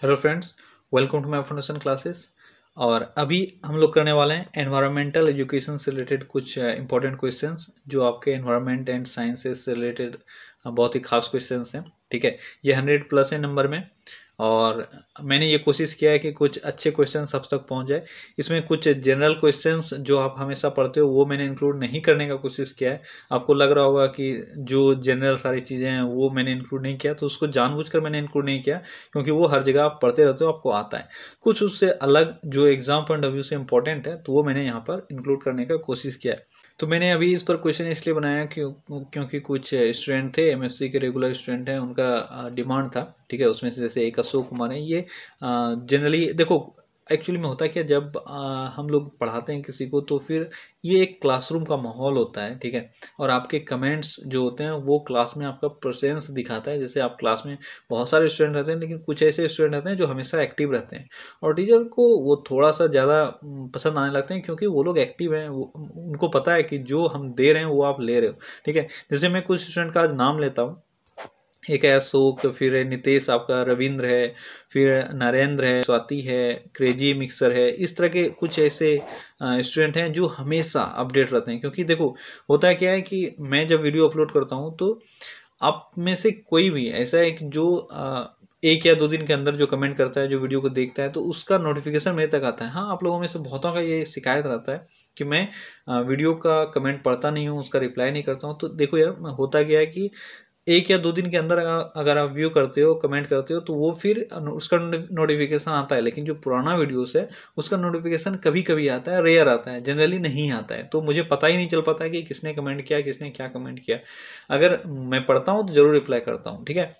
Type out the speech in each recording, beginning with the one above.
Hello friends, welcome to my foundation classes. और अभी हम लोग करने वाले हैं एनवायरमेंटल एजुकेशन से रिलेटेड कुछ इंपॉर्टेंट क्वेश्चंस जो आपके एनवायरमेंट एंड साइंसेस से रिलेटेड बहुत ही खास क्वेश्चंस हैं। ठीक है, ये 100+ है नंबर में और मैंने ये कोशिश किया है कि कुछ अच्छे क्वेश्चन सब तक पहुंच जाए। इसमें कुछ जनरल क्वेश्चंस जो आप हमेशा पढ़ते हो वो मैंने इंक्लूड नहीं करने का कोशिश किया है। आपको लग रहा होगा कि जो जनरल सारी चीज़ें हैं वो मैंने इंक्लूड नहीं किया, तो उसको जानबूझकर मैंने इंक्लूड नहीं किया क्योंकि वो हर जगह आप पढ़ते रहते हो, आपको आता है। कुछ उससे अलग जो एग्जाम पॉइंट ऑफ व्यू से इंपॉर्टेंट है तो वो मैंने यहाँ पर इंक्लूड करने का कोशिश किया है। तो मैंने अभी इस पर क्वेश्चन इसलिए बनाया क्योंकि कुछ स्टूडेंट थे, एमएससी के रेगुलर स्टूडेंट हैं, उनका डिमांड था। ठीक है, उसमें से जैसे एक अशोक कुमार है, ये जनरली देखो एक्चुअली में होता है कि जब हम लोग पढ़ाते हैं किसी को तो फिर ये एक क्लासरूम का माहौल होता है। ठीक है, और आपके कमेंट्स जो होते हैं वो क्लास में आपका प्रेजेंस दिखाता है। जैसे आप क्लास में बहुत सारे स्टूडेंट रहते हैं लेकिन कुछ ऐसे स्टूडेंट रहते हैं जो हमेशा एक्टिव रहते हैं और टीचर को वो थोड़ा सा ज़्यादा पसंद आने लगते हैं क्योंकि वो लोग एक्टिव हैं, उनको पता है कि जो हम दे रहे हैं वो आप ले रहे हो। ठीक है, जैसे मैं कुछ स्टूडेंट का आज नाम लेता हूँ, एक है अशोक, फिर नितेश, आपका रविंद्र है, फिर नरेंद्र है, स्वाति है, क्रेजी मिक्सर है। इस तरह के कुछ ऐसे स्टूडेंट हैं जो हमेशा अपडेट रहते हैं। क्योंकि देखो होता है क्या है कि मैं जब वीडियो अपलोड करता हूँ तो आप में से कोई भी ऐसा है कि जो 1 या 2 दिन के अंदर जो कमेंट करता है, जो वीडियो को देखता है, तो उसका नोटिफिकेशन मेरे तक आता है। हाँ, आप लोगों में से बहुतों का ये शिकायत रहता है कि मैं वीडियो का कमेंट पढ़ता नहीं हूँ, उसका रिप्लाई नहीं करता हूँ। तो देखो यार, होता क्या है कि 1 या 2 दिन के अंदर अगर आप व्यू करते हो, कमेंट करते हो, तो वो फिर उसका नोटिफिकेशन आता है। लेकिन जो पुराना वीडियोस है उसका नोटिफिकेशन कभी कभी आता है, रेयर आता है, जनरली नहीं आता है। तो मुझे पता ही नहीं चल पाता है कि किसने कमेंट किया, किसने क्या कमेंट किया। अगर मैं पढ़ता हूँ तो ज़रूर रिप्लाई करता हूँ। ठीक है,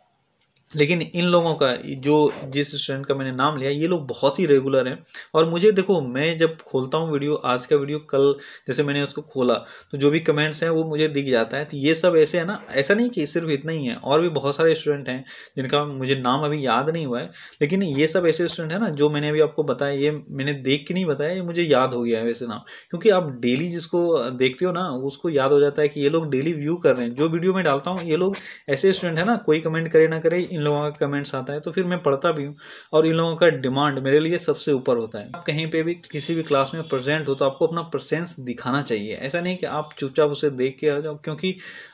लेकिन इन लोगों का जो जिस स्टूडेंट का मैंने नाम लिया, ये लोग बहुत ही रेगुलर हैं। और मुझे देखो, मैं जब खोलता हूँ वीडियो, आज का वीडियो कल जैसे मैंने उसको खोला तो जो भी कमेंट्स हैं वो मुझे दिख जाता है। तो ये सब ऐसे है ना, ऐसा नहीं कि सिर्फ इतना ही है, और भी बहुत सारे स्टूडेंट हैं जिनका मुझे नाम अभी याद नहीं हुआ है। लेकिन ये सब ऐसे स्टूडेंट हैं ना जो मैंने अभी आपको बताया, ये मैंने देख के नहीं बताया, ये मुझे याद हो गया है वैसे नाम। क्योंकि आप डेली जिसको देखते हो ना उसको याद हो जाता है कि ये लोग डेली व्यू कर रहे हैं जो वीडियो में डालता हूँ। ये लोग ऐसे स्टूडेंट है ना, कोई कमेंट करे ना करे, इन लोगों का कमेंट्स आता है तो फिर मैं पढ़ता भी हूँ और इन लोगों का डिमांड मेरे लिए सबसे ऊपर होता है। आप कहीं पे भी किसी भी क्लास में प्रेजेंट हो तो आपको अपना प्रेजेंस दिखाना चाहिए। ऐसा नहीं कि आप चुपचाप उसे देख के आ जाओ, क्योंकि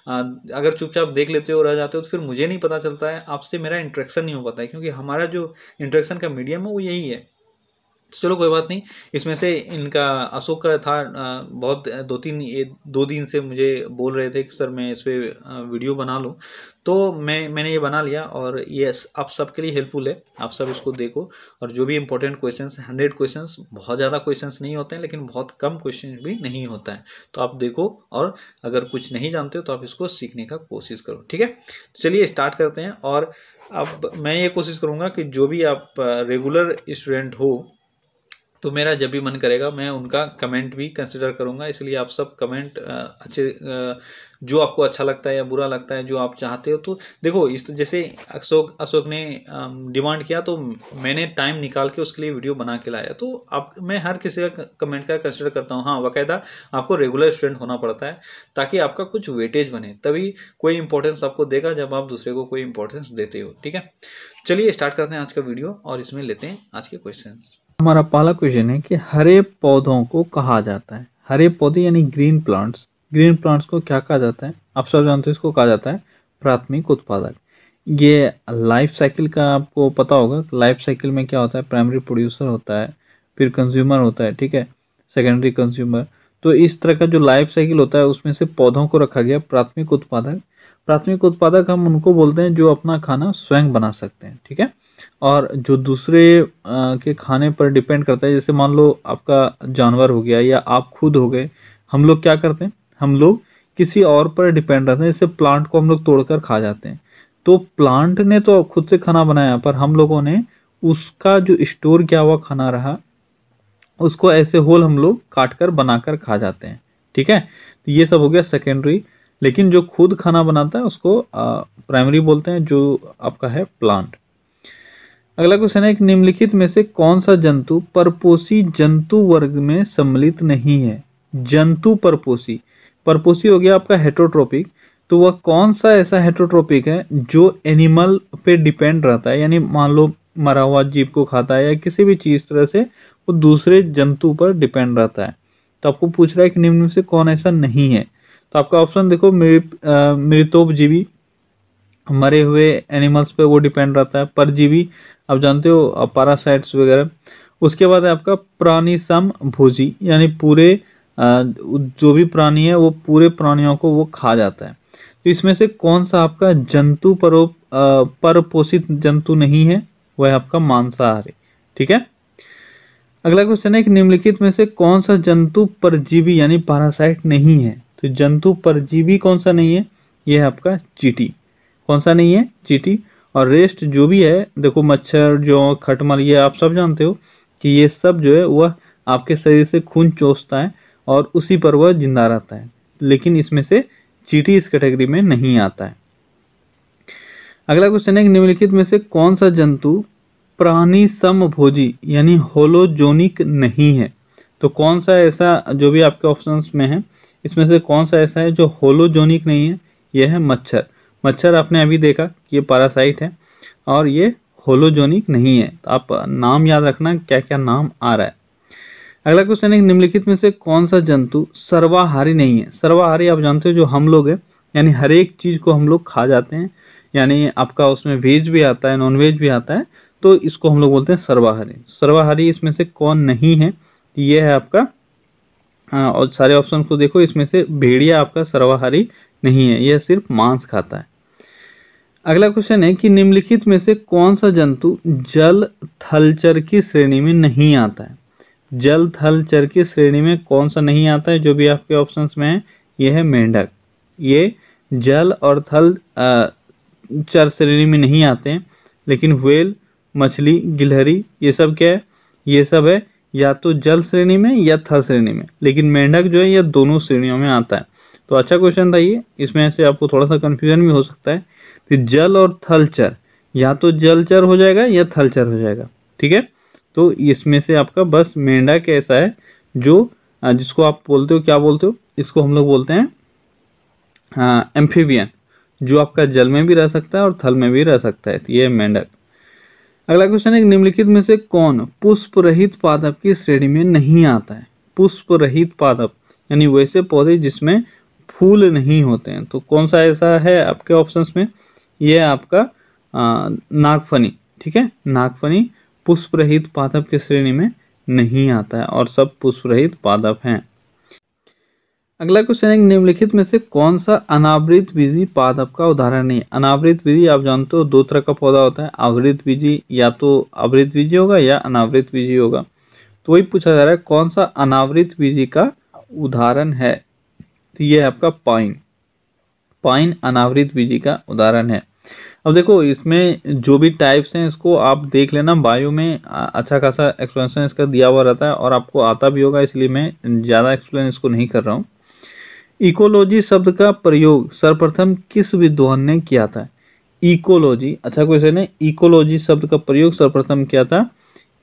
अगर चुपचाप देख लेते हो, रह जाते हो, तो फिर मुझे नहीं पता चलता है, आपसे मेरा इंटरेक्शन नहीं हो पाता है। क्योंकि हमारा जो इंटरेक्शन का मीडियम है वो यही है। तो चलो कोई बात नहीं। इसमें से इनका अशोक का था, बहुत 2 दिन से मुझे बोल रहे थे कि सर मैं इस पर वीडियो बना लूँ, तो मैंने ये बना लिया। और ये आप सबके लिए हेल्पफुल है, आप सब इसको देखो। और जो भी इंपॉर्टेंट क्वेश्चंस, 100 क्वेश्चंस, बहुत ज़्यादा क्वेश्चंस नहीं होते हैं लेकिन बहुत कम क्वेश्चन भी नहीं होता है। तो आप देखो और अगर कुछ नहीं जानते हो तो आप इसको सीखने का कोशिश करो। ठीक है, चलिए स्टार्ट करते हैं। और अब मैं ये कोशिश करूँगा कि जो भी आप रेगुलर स्टूडेंट हो तो मेरा जब भी मन करेगा मैं उनका कमेंट भी कंसिडर करूंगा। इसलिए आप सब कमेंट अच्छे, जो आपको अच्छा लगता है या बुरा लगता है, जो आप चाहते हो। तो देखो इस जैसे अशोक ने डिमांड किया तो मैंने टाइम निकाल के उसके लिए वीडियो बना के लाया। तो आप, मैं हर किसी का कमेंट का कंसिडर करता हूँ। हाँ, बाकायदा आपको रेगुलर स्टूडेंट होना पड़ता है ताकि आपका कुछ वेटेज बने, तभी कोई इंपॉर्टेंस आपको देगा जब आप दूसरे को कोई इंपॉर्टेंस देते हो। ठीक है, चलिए स्टार्ट करते हैं आज का वीडियो और इसमें लेते हैं आज के क्वेश्चन। हमारा पहला क्वेश्चन है कि हरे पौधों को कहा जाता है, हरे पौधे यानी ग्रीन प्लांट्स, ग्रीन प्लांट्स को क्या कहा जाता है? आप सब जानते हो इसको कहा जाता है प्राथमिक उत्पादक। ये लाइफ साइकिल का आपको पता होगा, लाइफ साइकिल में क्या होता है, प्राइमरी प्रोड्यूसर होता है, फिर कंज्यूमर होता है, ठीक है, सेकेंडरी कंज्यूमर। तो इस तरह का जो लाइफ साइकिल होता है उसमें से पौधों को रखा गया प्राथमिक उत्पादक। प्राथमिक उत्पादक हम उनको बोलते हैं जो अपना खाना स्वयं बना सकते हैं। ठीक है, और जो दूसरे के खाने पर डिपेंड करता है, जैसे मान लो आपका जानवर हो गया या आप खुद हो गए, हम लोग क्या करते हैं, हम लोग किसी और पर डिपेंड रहते हैं। जैसे प्लांट को हम लोग तोड़कर खा जाते हैं, तो प्लांट ने तो खुद से खाना बनाया पर हम लोगों ने उसका जो स्टोर किया हुआ खाना रहा उसको ऐसे होल हम लोग काट कर बनाकर खा जाते हैं। ठीक है, तो ये सब हो गया सेकेंडरी। लेकिन जो खुद खाना बनाता है उसको प्राइमरी बोलते हैं, जो आपका है प्लांट। अगला क्वेश्चन है कि निम्नलिखित में से कौन सा जंतु परपोषी जंतु वर्ग में सम्मिलित नहीं है? जंतु परपोषी, परपोषी हो गया आपका हेटरोट्रोपिक। तो वह कौन सा ऐसा हेटरोट्रोपिक है जो एनिमल पे डिपेंड रहता है? यानी मान लो मरा हुआ जीव को खाता है या किसी भी चीज तरह से वो दूसरे जंतु पर डिपेंड रहता है। तो आपको पूछ रहा है कि निम्न में से कौन ऐसा नहीं है। तो आपका ऑप्शन देखो, मृतोपजीवी, मरे हुए एनिमल्स पे वो डिपेंड रहता है। परजीवी आप जानते हो, पैरासाइट्स वगैरह। उसके बाद है आपका प्राणी समभोजी, यानी पूरे जो भी प्राणी है वो पूरे प्राणियों को वो खा जाता है। तो इसमें से कौन सा आपका जंतु परपोषित जंतु नहीं है, वह है आपका मांसाहारी। ठीक है। अगला क्वेश्चन है कि निम्नलिखित में से कौन सा जंतु परजीवी यानी पैरासाइट नहीं है। तो जंतु परजीवी कौन सा नहीं है, यह है आपका चींटी। कौन सा नहीं है, चींटी। और रेस्ट जो भी है देखो, मच्छर, जो खटमल, ये आप सब जानते हो कि ये सब जो है वह आपके शरीर से खून चूसता है और उसी पर वह जिंदा रहता है, लेकिन इसमें से चींटी इस कैटेगरी में नहीं आता है। अगला क्वेश्चन है कि निम्नलिखित में से कौन सा जंतु प्राणी समभोजी यानी होलोजोनिक नहीं है। तो कौन सा ऐसा, जो भी आपके ऑप्शंस में है, इसमें से कौन सा ऐसा है जो होलोजोनिक नहीं है, यह है मच्छर। मच्छर आपने अभी देखा कि ये पैरासाइट है और ये होलोजोनिक नहीं है। तो आप नाम याद रखना क्या क्या नाम आ रहा है। अगला क्वेश्चन है निम्नलिखित में से कौन सा जंतु सर्वाहारी नहीं है। सर्वाहारी आप जानते हो जो हम लोग है, यानी हर एक चीज को हम लोग खा जाते हैं, यानी आपका उसमें वेज भी आता है, नॉन वेज भी आता है, तो इसको हम लोग बोलते हैं सर्वाहारी। सर्वाहारी इसमें से कौन नहीं है, ये है आपका, और सारे ऑप्शन को देखो, इसमें से भेड़िया आपका सर्वाहारी नहीं है, यह सिर्फ मांस खाता है। अगला क्वेश्चन है कि निम्नलिखित में से कौन सा जंतु जल थलचर की श्रेणी में नहीं आता है। जल थलचर की श्रेणी में कौन सा नहीं आता है, जो भी आपके ऑप्शंस में है, यह है मेंढक। ये जल और थल चर श्रेणी में नहीं आते हैं, लेकिन व्हेल, मछली, गिलहरी, ये सब क्या है, ये सब है या तो जल श्रेणी में या थल श्रेणी में, लेकिन मेंढक जो है यह दोनों श्रेणियों में आता है। तो अच्छा क्वेश्चन था ये, इसमें से आपको थोड़ा सा कंफ्यूजन भी हो सकता है कि जल और थलचर, या तो जलचर हो जाएगा या थलचर हो जाएगा। ठीक है। तो इसमें से आपका बस मेंढक ऐसा है जो जिसको आप बोलते हो, क्या बोलते हो इसको, हम लोग बोलते हैं एम्फीबियन, जो आपका जल में भी रह सकता है और थल में भी रह सकता है। तो ये मेंढक। अगला क्वेश्चन है निम्नलिखित में से कौन पुष्प रहित पादप की श्रेणी में नहीं आता है। पुष्प रहित पादप यानी वैसे पौधे जिसमें फूल नहीं होते हैं, तो कौन सा ऐसा है आपके ऑप्शंस में, ये है आपका नागफनी। ठीक है। नागफनी पुष्प रहित पादप की श्रेणी में नहीं आता है और सब पुष्प रहित पादप हैं। अगला क्वेश्चन है निम्नलिखित में से कौन सा अनावृत बीजी पादप का उदाहरण नहीं है। अनावृत बीजी आप जानते हो दो तरह का पौधा होता है, आवृत बीजी, या तो आवृत बीजी होगा या अनावृत बीजी होगा। तो वही पूछा जा रहा है कौन सा अनावृत बीजी का उदाहरण है। तो ये है आपका पाइन। पाइन अनावृत बीजी का उदाहरण है। अब देखो इसमें जो भी टाइप्स हैं इसको आप देख लेना, बायो में अच्छा खासा एक्सप्लेनेशन इसका दिया हुआ रहता है और आपको आता भी होगा, इसलिए मैं ज़्यादा एक्सप्लेन इसको नहीं कर रहा हूँ। इकोलॉजी शब्द का प्रयोग सर्वप्रथम किस विद्वान ने किया था। इकोलॉजी, अच्छा क्वेश्चन है। इकोलॉजी शब्द का प्रयोग सर्वप्रथम किया था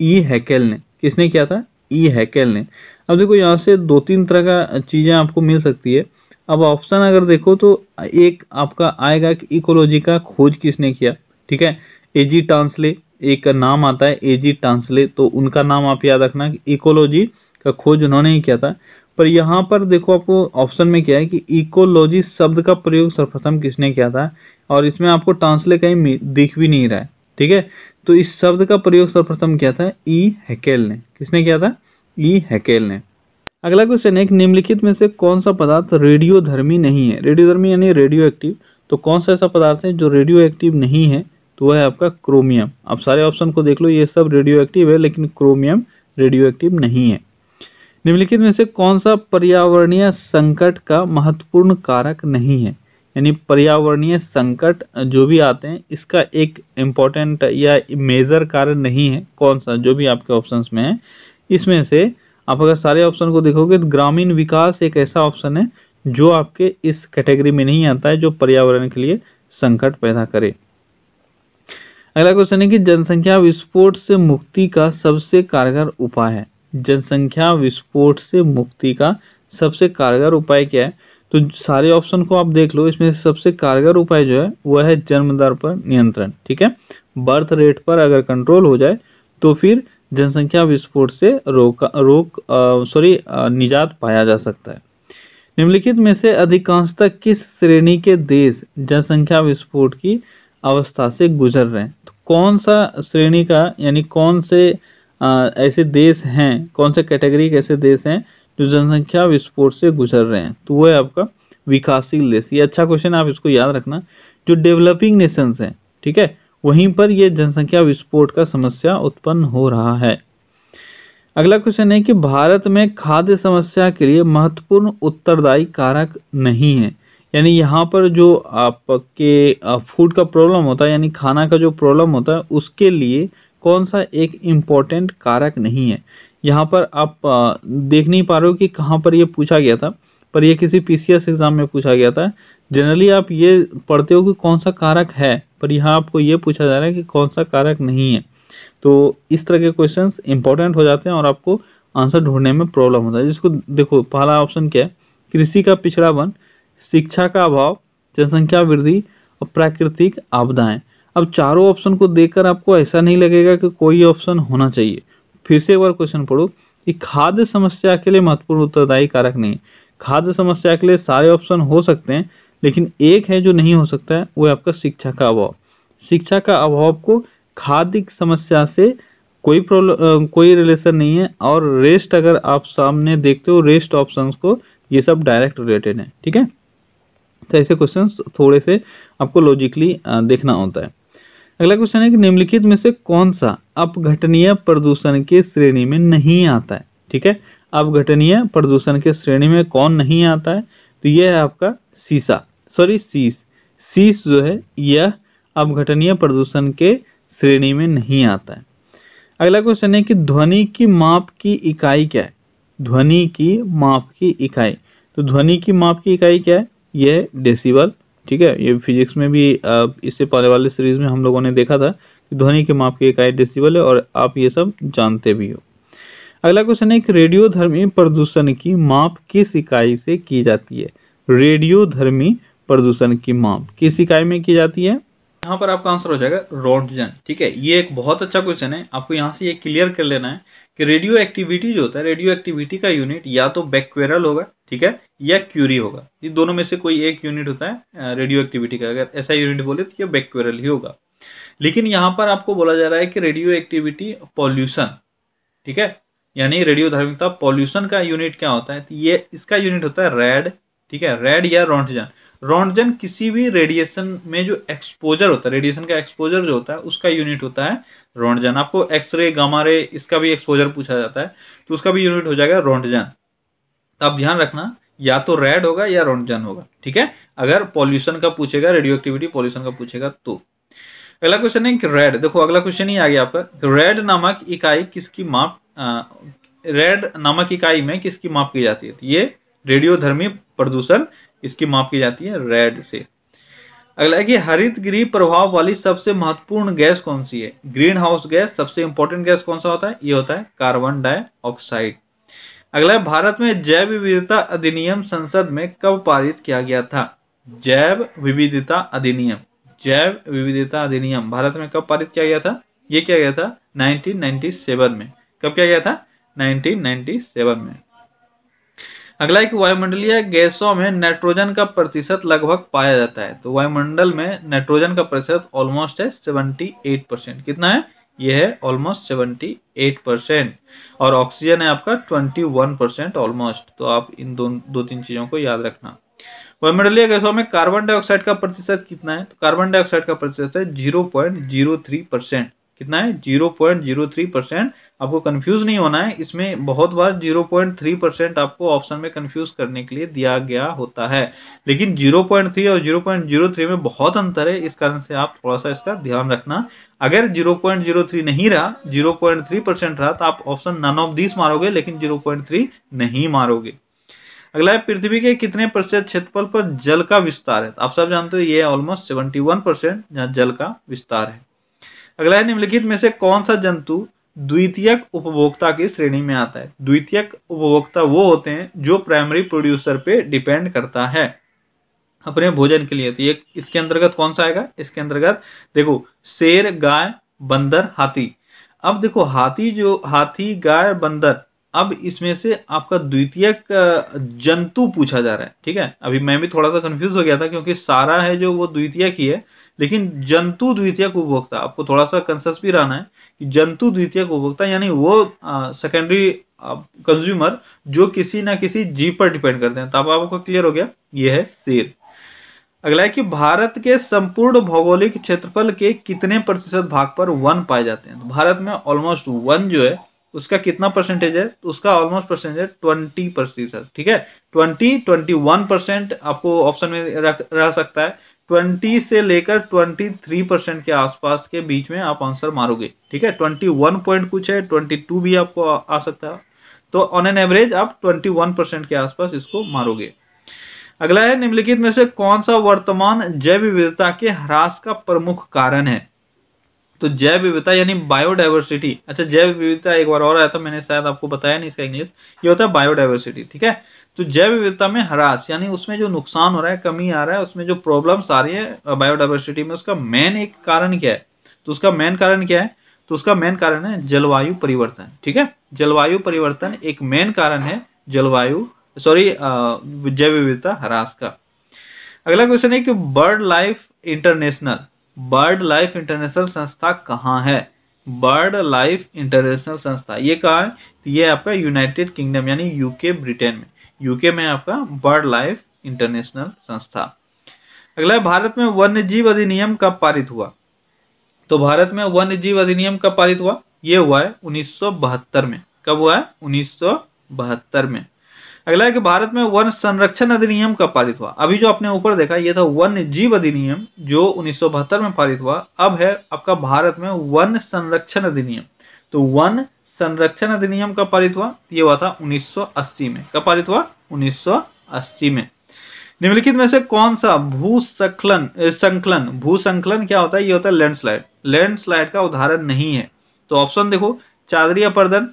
ई हैकेल ने। किसने किया था, ई हैकेल ने। अब देखो यहाँ से दो तीन तरह का चीज़ें आपको मिल सकती है। अब ऑप्शन अगर देखो तो एक आपका आएगा कि इकोलॉजी का खोज किसने किया। ठीक है। एजी टांसले एक नाम आता है, एजी टांसले, तो उनका नाम आप याद रखना कि इकोलॉजी का खोज उन्होंने ही किया था। पर यहाँ पर देखो आपको ऑप्शन में क्या है कि इकोलॉजी शब्द का प्रयोग सर्वप्रथम किसने किया था, और इसमें आपको टांसले कहीं दिख भी नहीं रहा है। ठीक है। तो इस शब्द का प्रयोग सर्वप्रथम किया था ई हैकेल ने। किसने किया था, ई हैकेल ने। अगला क्वेश्चन है निम्नलिखित में से कौन सा पदार्थ रेडियोधर्मी नहीं है। रेडियोधर्मी यानी रेडियो एक्टिव। तो कौन सा ऐसा पदार्थ है जो रेडियो एक्टिव नहीं है, तो वह है आपका क्रोमियम। आप सारे ऑप्शन को देख लो, ये सब रेडियो एक्टिव है लेकिन क्रोमियम रेडियो एक्टिव नहीं है। निम्नलिखित में से कौन सा पर्यावरणीय संकट का महत्वपूर्ण कारक नहीं है। यानी पर्यावरणीय संकट जो भी आते हैं इसका एक इम्पोर्टेंट या मेजर कारण नहीं है, कौन सा, जो भी आपके ऑप्शंस में है। इसमें से आप अगर सारे ऑप्शन को देखोगे तो ग्रामीण विकास एक ऐसा ऑप्शन है जो आपके इस कैटेगरी में नहीं आता है, जो पर्यावरण के लिए संकट पैदा करे। अगला क्वेश्चन है कि जनसंख्या विस्फोट से मुक्ति का सबसे कारगर उपाय है। जनसंख्या विस्फोट से मुक्ति का सबसे कारगर उपाय क्या है। तो सारे ऑप्शन को आप देख लो, इसमें सबसे कारगर उपाय जो है वह है जन्म दर पर नियंत्रण। ठीक है। बर्थ रेट पर अगर कंट्रोल हो जाए तो फिर जनसंख्या विस्फोट से निजात पाया जा सकता है। निम्नलिखित में से अधिकांशतः किस श्रेणी के देश जनसंख्या विस्फोट की अवस्था से गुजर रहे हैं? तो कौन सा श्रेणी का, यानी कौन से ऐसे देश हैं, कौन से कैटेगरी के ऐसे देश हैं जो जनसंख्या विस्फोट से गुजर रहे हैं? तो वो है आपका विकासशील देश। ये अच्छा क्वेश्चन, आप इसको याद रखना। जो डेवलपिंग नेशंस हैं, ठीक है, वहीं पर ये जनसंख्या विस्फोट का समस्या उत्पन्न हो रहा है। अगला क्वेश्चन है कि भारत में खाद्य समस्या के लिए महत्वपूर्ण उत्तरदायी कारक नहीं है, यानी यहाँ पर जो आपके फूड का प्रॉब्लम होता है, यानी खाना का जो प्रॉब्लम होता है, उसके लिए कौन सा एक इम्पोर्टेंट कारक नहीं है। यहाँ पर आप देख नहीं पा रहे हो कि कहाँ पर ये पूछा गया था, पर ये किसी पीसीएस एग्जाम में पूछा गया था। जनरली आप ये पढ़ते हो कि कौन सा कारक है, पर यहाँ आपको ये पूछा जा रहा है कि कौन सा कारक नहीं है। तो इस तरह के क्वेश्चंस इंपॉर्टेंट हो जाते हैं और आपको आंसर ढूंढने में प्रॉब्लम होता है। जिसको देखो, पहला ऑप्शन क्या है, कृषि का पिछड़ापन, शिक्षा का अभाव, जनसंख्या वृद्धि और प्राकृतिक आपदाएं। अब चारों ऑप्शन को देखकर आपको ऐसा नहीं लगेगा कि कोई ऑप्शन होना चाहिए। फिर से एक बार क्वेश्चन पढ़ो कि खाद्य समस्या के लिए महत्वपूर्ण उत्तरदायी कारक नहीं। खाद्य समस्या के लिए सारे ऑप्शन हो सकते हैं, लेकिन एक है जो नहीं हो सकता है, वो है आपका शिक्षा का अभाव। शिक्षा का अभाव को खाद्य समस्या से कोई रिलेशन नहीं है, और रेस्ट अगर आप सामने देखते हो रेस्ट ऑप्शंस को, ये सब डायरेक्ट रिलेटेड है, ठीक है। तो ऐसे क्वेश्चंस थोड़े से आपको लॉजिकली देखना होता है। अगला क्वेश्चन है कि निम्नलिखित में से कौन सा अपघटनीय प्रदूषण की श्रेणी में नहीं आता है, ठीक है। अपघटनीय प्रदूषण के श्रेणी में कौन नहीं आता है? तो यह है आपका शीश जो है, यह अपघटनीय प्रदूषण के श्रेणी में नहीं आता है। अगला क्वेश्चन है कि ध्वनि की माप की इकाई क्या है? ध्वनि की माप की इकाई, तो ध्वनि की माप की इकाई क्या है? यह डेसिबल, ठीक है। ये फिजिक्स में भी इससे पहले वाले सीरीज में हम लोगों ने देखा था कि ध्वनि के माप की इकाई डेसिबल है, और आप ये सब जानते भी हो। अगला क्वेश्चन है कि रेडियोधर्मी प्रदूषण की माप किस इकाई से की जाती है? रेडियोधर्मी प्रदूषण की माप किस इकाई में की जाती है? यहाँ पर आपका आंसर हो जाएगा रोंटगन, ठीक है। ये एक बहुत अच्छा क्वेश्चन है, आपको यहाँ से ये क्लियर कर लेना है कि रेडियो एक्टिविटी जो होता है, रेडियो एक्टिविटी का यूनिट या तो बैक्वेरल होगा, ठीक है, या क्यूरी होगा। ये दोनों में से कोई एक यूनिट होता है रेडियो एक्टिविटी का। अगर ऐसा यूनिट बोले तो ये बैक्वेरल ही होगा। लेकिन यहाँ पर आपको बोला जा रहा है कि रेडियो एक्टिविटी पॉल्यूशन, ठीक है, यानी रेडियो धार्मिकता पॉल्यूशन का यूनिट क्या होता है? तो ये इसका यूनिट होता है रेड, ठीक है, रेड या रोंटगन। रोंटगन किसी भी रेडिएशन में जो एक्सपोजर होता है, रेडिएशन का एक्सपोजर जो होता है, उसका यूनिट होता है रोंटगन। आपको एक्सरे, गामा रे, इसका भी एक्सपोजर पूछा जाता है, तो उसका भी यूनिट हो जाएगा रोंटगन। तो आप ध्यान रखना, या तो रेड होगा या रोंटगन होगा, ठीक है, अगर पॉल्यूशन का पूछेगा, रेडियो एक्टिविटी पॉल्यूशन का पूछेगा तो। अगला क्वेश्चन है कि रेड, देखो अगला क्वेश्चन ही आ गया आपका, रेड नामक इकाई किसकी माप, रेड नामक इकाई में किसकी माप की जाती है? तो ये रेडियोधर्मी प्रदूषण, इसकी माप की जाती है रेड से। अगला है कि हरित गृह प्रभाव वाली सबसे महत्वपूर्ण गैस कौन सी है? ग्रीन हाउस गैस सबसे इंपॉर्टेंट गैस कौन सा होता है? ये होता है कार्बन डाइऑक्साइड। अगला है भारत में जैव विविधता अधिनियम संसद में कब पारित किया गया था? जैव विविधता अधिनियम, जैव विविधता अधिनियम भारत में कब पारित किया गया था? ये किया गया था 1997 में। कब किया गया था? 1997 में। अगला एक, वायुमंडलीय गैसों में नाइट्रोजन का प्रतिशत लगभग पाया जाता है। तो वायुमंडल में नाइट्रोजन का प्रतिशत ऑलमोस्ट है 78%। कितना है? यह है ऑलमोस्ट 78%। और ऑक्सीजन है आपका 21% ऑलमोस्ट। तो आप इन दो तीन चीजों को याद रखना। वायुमंडलीय गैसों में कार्बन डाइऑक्साइड का प्रतिशत कितना है? तो कार्बन डाइऑक्साइड का प्रतिशत है 0.03%। कितना है? 0.03%। आपको कंफ्यूज नहीं होना है, इसमें बहुत बार 0.3% आपको ऑप्शन में कंफ्यूज करने के लिए दिया गया होता है, लेकिन 0.3 और 0.03 में बहुत अंतर है, इस कारण से आप थोड़ा सा इसका ध्यान रखना। अगर 0.03 नहीं रहा, 0.3% रहा, तो आप ऑप्शन नन ऑफ दिस मारोगे, लेकिन 0.3 नहीं मारोगे। अगला है, पृथ्वी के कितने प्रतिशत क्षेत्रफल पर जल का विस्तार है? आप सब जानते हो ये ऑलमोस्ट 71% जहाँ जल का विस्तार है। अगला है, निम्नलिखित में से कौन सा जंतु द्वितीयक उपभोक्ता की श्रेणी में आता है? द्वितीयक उपभोक्ता वो होते हैं जो प्राइमरी प्रोड्यूसर पे डिपेंड करता है। अपने भोजन के लिए। तो ये इसके अंतर्गत कौन सा आएगा? इसके अंतर्गत देखो शेर, गाय, बंदर, हाथी। अब देखो हाथी, गाय, बंदर, अब इसमें से आपका द्वितीयक जंतु पूछा जा रहा है। ठीक है, अभी मैं भी थोड़ा सा कंफ्यूज हो गया था क्योंकि सारा है जो वो द्वितीयक ही है, लेकिन जंतु द्वितीयक उपभोक्ता, आपको थोड़ा सा कंसस भी रहना है कि जंतु द्वितीयक उपभोक्ता यानी वो सेकेंडरी कंज्यूमर जो किसी ना किसी जीव पर डिपेंड करते हैं। तब आपको क्लियर हो गया, ये है शेर। अगला है कि भारत के संपूर्ण भौगोलिक क्षेत्रफल के कितने प्रतिशत भाग पर वन पाए जाते हैं? तो भारत में ऑलमोस्ट वन जो है उसका कितना परसेंटेज है? तो उसका ऑलमोस्ट परसेंटेज 20%। ठीक है, 21% आपको ऑप्शन में रह सकता है। 20 से लेकर 23% के आसपास के बीच में आप आंसर मारोगे। ठीक है, 21 पॉइंट कुछ है, 22 भी आपको आ सकता है। तो ऑन एन एवरेज आप 21% के आसपास इसको मारोगे। अगला है निम्नलिखित में से कौन सा वर्तमान जैव विविधता के ह्रास का प्रमुख कारण है? तो जैव विविधता यानी बायोडायवर्सिटी। अच्छा, जैव विविधता एक बार और आया था, मैंने शायद आपको बताया नहीं इसका इंग्लिश, ये होता है बायोडायवर्सिटी। ठीक है, तो जैव विविधता में ह्रास यानी उसमें जो नुकसान हो रहा है, कमी आ रहा है, उसमें जो प्रॉब्लम्स आ रही है बायोडायवर्सिटी में, उसका मेन एक कारण क्या है? तो उसका मेन कारण क्या है? तो उसका मेन कारण है जलवायु परिवर्तन। ठीक है, जलवायु परिवर्तन एक मेन कारण है जैव विविधता ह्रास का। अगला क्वेश्चन है कि बर्ड लाइफ इंटरनेशनल संस्था कहाँ है? बर्ड लाइफ इंटरनेशनल संस्था ये कहाँ है? तो ये आपका यूनाइटेड किंगडम यानी यूके, ब्रिटेन में। यूके में आपका बर्ड लाइफ इंटरनेशनल संस्था। अगला है भारत में वन्य जीव अधिनियम कब पारित हुआ? तो भारत में वन्य जीव अधिनियम कब पारित हुआ? ये हुआ है 1972 में। कब हुआ है? 1972 में। अगला है कि भारत में वन संरक्षण अधिनियम कब पारित हुआ? अभी जो आपने ऊपर देखा ये था वन्य जीव अधिनियम जो 1972 में पारित हुआ। अब है आपका भारत में वन संरक्षण अधिनियम। तो वन संरक्षण अधिनियम कब पारित हुआ? ये हुआ था 1980 में। कब पारित हुआ? 1980 में। निम्नलिखित में से कौन सा भूसंकलन क्या होता है? ये होता है लैंडस्लाइड। लैंडस्लाइड का उदाहरण नहीं है। तो ऑप्शन देखो, चादरी अपर्दन,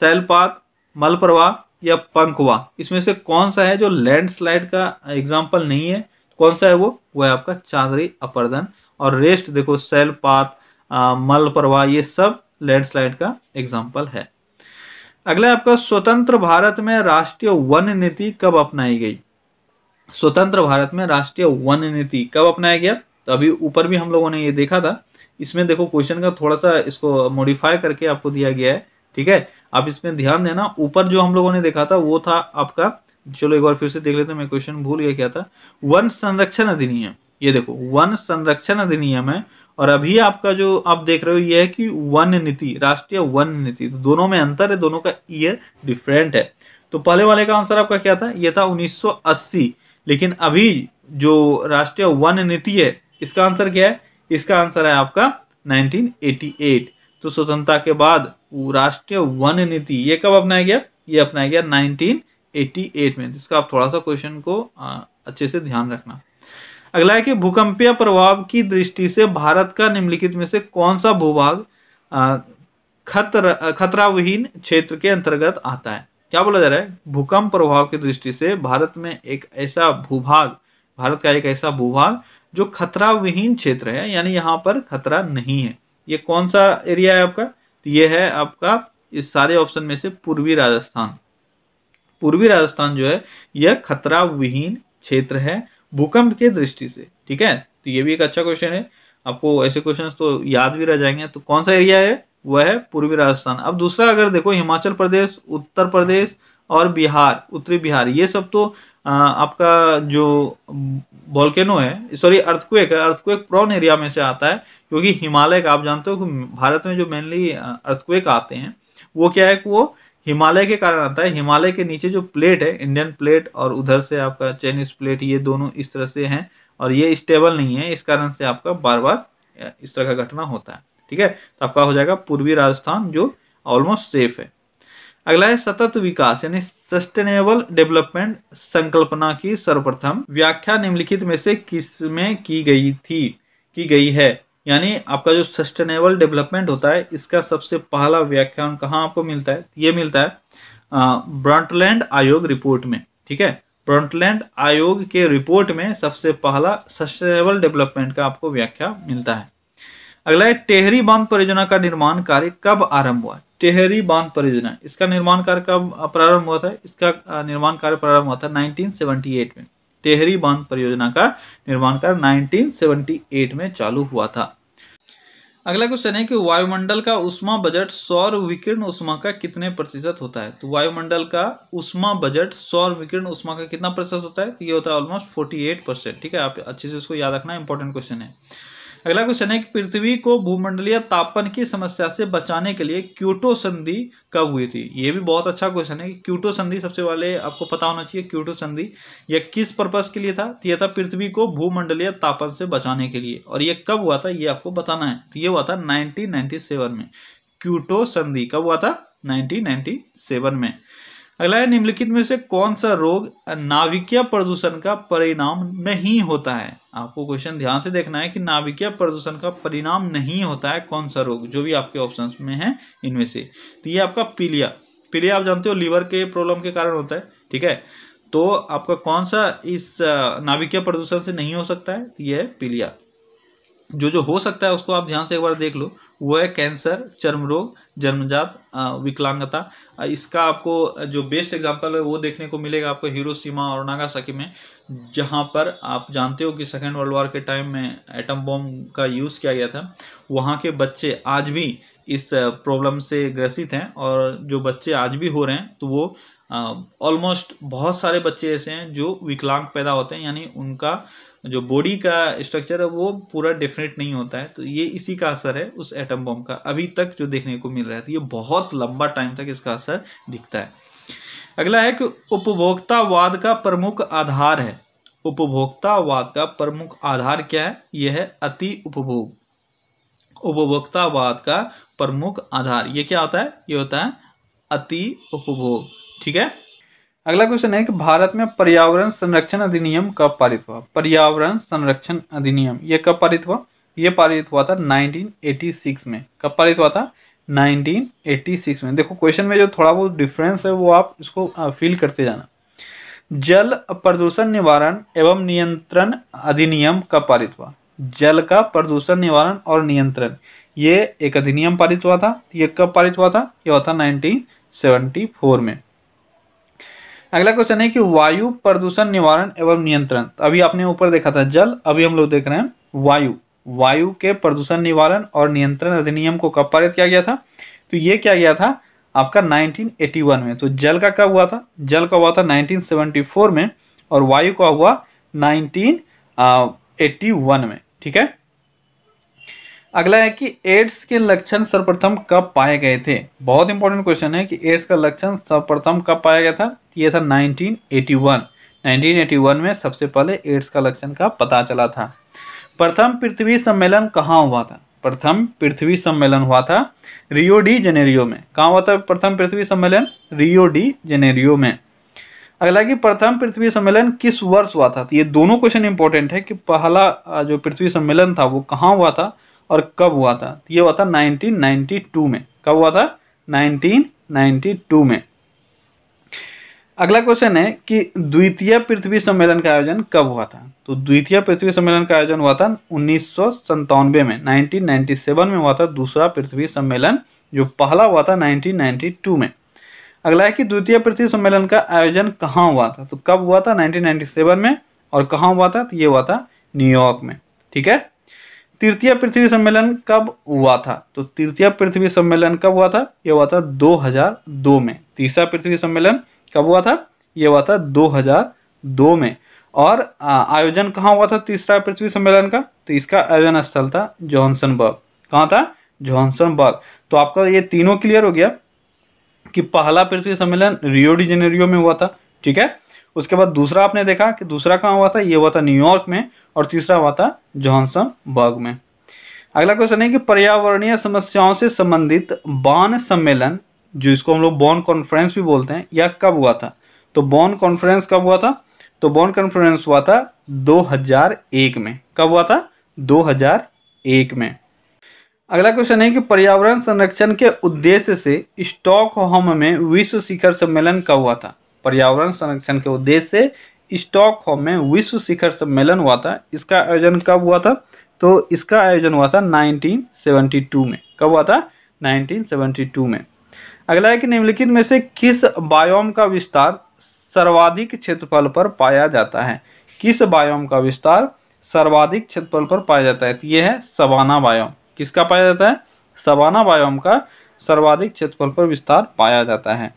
शैलपात, मलप्रवाह या पंखवा, इसमें से कौन सा है जो लैंडस्लाइड का एग्जाम्पल नहीं है? कौन सा है वो है आपका चादरी अपर्दन। और रेस्ट देखो शैलपात, मलप्रवाह, ये सब लैंडस्लाइड का एग्जाम्पल है। अगला आपका स्वतंत्र भारत में राष्ट्रीय वन नीति कब अपनाई गई? स्वतंत्र भारत में राष्ट्रीय वन नीति कब अपनाया गया? तो अभी ऊपर भी हम लोगों ने ये देखा था। इसमें देखो क्वेश्चन का थोड़ा सा इसको मॉडिफाई करके आपको दिया गया है। ठीक है, आप इसमें ध्यान देना। ऊपर जो हम लोगों ने देखा था वो था आपका, चलो एक बार फिर से देख लेते हैं, मैं क्वेश्चन भूल गया क्या था। वन संरक्षण अधिनियम, ये देखो वन संरक्षण अधिनियम है। और अभी आपका जो आप देख रहे हो ये है कि वन नीति, राष्ट्रीय वन नीति। तो दोनों में अंतर है, दोनों का ईयर डिफरेंट है। तो पहले वाले का आंसर आपका क्या था? ये था 1980। लेकिन अभी जो राष्ट्रीय वन नीति है इसका आंसर क्या है? इसका आंसर है आपका 1988। तो स्वतंत्रता के बाद राष्ट्रीय वन नीति ये कब अपनाया गया? ये अपनाया गया 1988 में, जिसका आप थोड़ा सा क्वेश्चन को अच्छे से ध्यान रखना। अगला है कि भूकंपीय प्रभाव की दृष्टि से भारत का निम्नलिखित में से कौन सा भूभाग खतरा विहीन क्षेत्र के अंतर्गत आता है? क्या बोला जा रहा है? भूकंप प्रभाव की दृष्टि से भारत में एक ऐसा भूभाग, भारत का एक ऐसा भूभाग जो खतरा विहीन क्षेत्र है, यानी यहाँ पर खतरा नहीं है। ये कौन सा एरिया है आपका? तो ये है आपका इस सारे ऑप्शन में से पूर्वी राजस्थान। पूर्वी राजस्थान जो है यह खतरा विहीन क्षेत्र है भूकंप के दृष्टि से। ठीक है, तो ये भी एक अच्छा क्वेश्चन है, आपको ऐसे क्वेश्चन तो याद भी रह जाएंगे। तो कौन सा एरिया है? वह है पूर्वी राजस्थान। अब दूसरा अगर देखो हिमाचल प्रदेश, उत्तर प्रदेश और बिहार, उत्तरी बिहार, ये सब तो आपका जो वोल्केनो है, सॉरी अर्थक्वेक है, अर्थक्वेक प्रोन एरिया में से आता है। क्योंकि हिमालय का आप जानते हो कि भारत में जो मेनली अर्थक्वेक आते हैं वो क्या है कि वो हिमालय के कारण आता है। हिमालय के नीचे जो प्लेट है, इंडियन प्लेट, और उधर से आपका चाइनीज प्लेट, ये दोनों इस तरह से हैं और ये स्टेबल नहीं है, इस कारण से आपका बार बार इस तरह का घटना होता है। ठीक है, तो आपका हो जाएगा पूर्वी राजस्थान जो ऑलमोस्ट सेफ है। अगला है सतत विकास यानी सस्टेनेबल डेवलपमेंट संकल्पना की सर्वप्रथम व्याख्या निम्नलिखित में से किसमें की गई है? यानी आपका जो सस्टेनेबल डेवलपमेंट होता है इसका सबसे पहला व्याख्यान कहाँ आपको मिलता है? ये मिलता है ब्रॉन्टलैंड आयोग रिपोर्ट में। ठीक है, ब्रॉन्टलैंड आयोग के रिपोर्ट में सबसे पहला सस्टेनेबल डेवलपमेंट का आपको व्याख्या मिलता है। अगला है टेहरी बांध परियोजना का निर्माण कार्य कब आरंभ हुआ? टेहरी बांध परियोजना, इसका निर्माण कार्य कब प्रारंभ हुआ था? इसका निर्माण कार्य प्रारंभ हुआ था 1978 में। टेहरी बांध परियोजना का निर्माण कार्य 1978 में चालू हुआ था। अगला क्वेश्चन है कि वायुमंडल का ऊष्मा बजट सौर विकिरण ऊष्मा का कितने प्रतिशत होता है? तो वायुमंडल का ऊष्मा बजट सौर विकिरण ऊष्मा का कितना प्रतिशत होता है? तो ये होता है ऑलमोस्ट 48%। ठीक है, आप अच्छे से इसको याद रखना, इंपॉर्टेंट क्वेश्चन है। अगला क्वेश्चन है कि पृथ्वी को भूमंडलीय तापन की समस्या से बचाने के लिए क्योटो संधि कब हुई थी? ये भी बहुत अच्छा क्वेश्चन है कि क्योटो संधि सबसे पहले आपको पता होना चाहिए। क्योटो संधि यह किस पर्पस के लिए था? तो यह था पृथ्वी को भूमंडलीय तापन से बचाने के लिए। और ये कब हुआ था ये आपको बताना है। तो ये हुआ था 1997 में। क्योटो संधि कब हुआ था? 1997 में। अगला है निम्नलिखित में से कौन सा रोग नाभिकीय प्रदूषण का परिणाम नहीं होता है? आपको क्वेश्चन ध्यान से देखना है कि नाभिकीय प्रदूषण का परिणाम नहीं होता है कौन सा रोग, जो भी आपके ऑप्शंस में है इनमें से। तो ये आपका पीलिया। पीलिया आप जानते हो लीवर के प्रॉब्लम के कारण होता है। ठीक है, तो आपका कौन सा इस नाभिकीय प्रदूषण से नहीं हो सकता है? तो ये है पीलिया। जो हो सकता है उसको आप ध्यान से एक बार देख लो। वो है कैंसर, चर्म रोग, जन्मजात विकलांगता। इसका आपको जो बेस्ट एग्जांपल है वो देखने को मिलेगा आपको हिरोशिमा और नागासाकी में, जहां पर आप जानते हो कि सेकेंड वर्ल्ड वॉर के टाइम में एटम बॉम्ब का यूज़ किया गया था। वहाँ के बच्चे आज भी इस प्रॉब्लम से ग्रसित हैं, और जो बच्चे आज भी हो रहे हैं तो वो ऑलमोस्ट बहुत सारे बच्चे ऐसे हैं जो विकलांग पैदा होते हैं, यानी उनका जो बॉडी का स्ट्रक्चर है वो पूरा डेफिनेट नहीं होता है। तो ये इसी का असर है उस एटम बम का अभी तक जो देखने को मिल रहा है। तो ये बहुत लंबा टाइम तक इसका असर दिखता है। अगला है कि उपभोक्तावाद का प्रमुख आधार है। उपभोक्तावाद का प्रमुख आधार क्या है? यह है अति उपभोग। उपभोक्तावाद का प्रमुख आधार ये क्या होता है? ये होता है अति उपभोग। ठीक है। अगला क्वेश्चन है कि भारत में पर्यावरण संरक्षण अधिनियम कब पारित हुआ? पर्यावरण संरक्षण अधिनियम ये कब पारित हुआ? ये पारित हुआ था 1986 में। कब पारित हुआ था? 1986 में। देखो क्वेश्चन में जो थोड़ा बहुत डिफरेंस है वो आप इसको फील करते जाना। जल प्रदूषण निवारण एवं नियंत्रण अधिनियम कब पारित हुआ? जल का प्रदूषण निवारण और नियंत्रण ये एक अधिनियम पारित हुआ था। ये कब पारित हुआ था? ये हुआ था 1974 में। अगला क्वेश्चन है कि वायु प्रदूषण निवारण एवं नियंत्रण। अभी आपने ऊपर देखा था जल, अभी हम लोग देख रहे हैं वायु। वायु के प्रदूषण निवारण और नियंत्रण अधिनियम को कब पारित किया गया था? तो ये क्या गया था आपका 1981 में। तो जल का कब हुआ था? जल का हुआ था 1974 में, और वायु का हुआ 1981 में। ठीक है। अगला है कि एड्स के लक्षण सर्वप्रथम कब पाए गए थे? बहुत इंपॉर्टेंट क्वेश्चन है कि एड्स का लक्षण सर्वप्रथम कब पाया गया था? ये था 1981 में सबसे पहले एड्स का लक्षण का पता चला था। प्रथम पृथ्वी सम्मेलन कहाँ हुआ था? प्रथम पृथ्वी सम्मेलन हुआ था रियो डी जेनेरियो में। कहाँ हुआ था प्रथम पृथ्वी सम्मेलन? रियो डी जेनेरियो में। अगला कि प्रथम पृथ्वी सम्मेलन किस वर्ष हुआ था? तो ये दोनों क्वेश्चन इंपॉर्टेंट है कि पहला जो पृथ्वी सम्मेलन था वो कहाँ हुआ था और कब हुआ था? तो ये हुआ था 1992 में। कब हुआ था? 1992 में। अगला क्वेश्चन है कि द्वितीय पृथ्वी सम्मेलन का आयोजन कब हुआ था? तो द्वितीय पृथ्वी सम्मेलन का आयोजन हुआ था 1997 में। 1997 में हुआ था दूसरा पृथ्वी सम्मेलन, जो पहला हुआ था 1992 में। अगला है कि द्वितीय पृथ्वी सम्मेलन का आयोजन कहाँ हुआ था? तो कब हुआ था? 1997 में। और कहाँ हुआ था? तो ये हुआ था न्यूयॉर्क में। ठीक है। तृतीय पृथ्वी सम्मेलन कब हुआ था? तो तृतीय पृथ्वी सम्मेलन कब हुआ था? ये हुआ था 2002 में। तीसरा पृथ्वी सम्मेलन कब हुआ था? ये हुआ था 2002 में। और आयोजन कहाँ हुआ था तीसरा पृथ्वी सम्मेलन का? तो इसका आयोजन स्थल था जोहान्सबर्ग। कहाँ था? जोहान्सबर्ग। तो आपका ये तीनों क्लियर हो गया कि पहला पृथ्वी सम्मेलन रियो डी जेनेरियो में हुआ था। ठीक है। उसके बाद दूसरा आपने देखा कि दूसरा कहाँ हुआ था? ये हुआ था न्यूयॉर्क में। और तीसरा हुआ था जोहान्सबर्ग में। अगला क्वेश्चन है कि पर्यावरणीय समस्याओं से संबंधित बॉन सम्मेलन, जो इसको हम लोग बॉन कॉन्फ्रेंस भी बोलते हैं, यह कब हुआ था? तो बॉन कॉन्फ्रेंस कब हुआ था? तो बॉन कॉन्फ्रेंस हुआ था 2001 में। कब हुआ था? 2001 में। अगला क्वेश्चन है कि पर्यावरण संरक्षण के उद्देश्य से स्टॉकहोम में विश्व शिखर सम्मेलन कब हुआ था? पर्यावरण संरक्षण के उद्देश्य से स्टॉकहोम में विश्व शिखर सम्मेलन हुआ था। इसका आयोजन कब हुआ था? तो इसका आयोजन हुआ था 1972 में। कब हुआ था? 1972 में। अगला है कि निम्नलिखित में से किस बायोम का विस्तार सर्वाधिक क्षेत्रफल पर पाया जाता है? किस बायोम का विस्तार सर्वाधिक क्षेत्रफल पर पाया जाता है? तो ये है सवाना बायोम। किसका पाया जाता है? सवाना बायोम का सर्वाधिक क्षेत्रफल पर विस्तार पाया जाता है।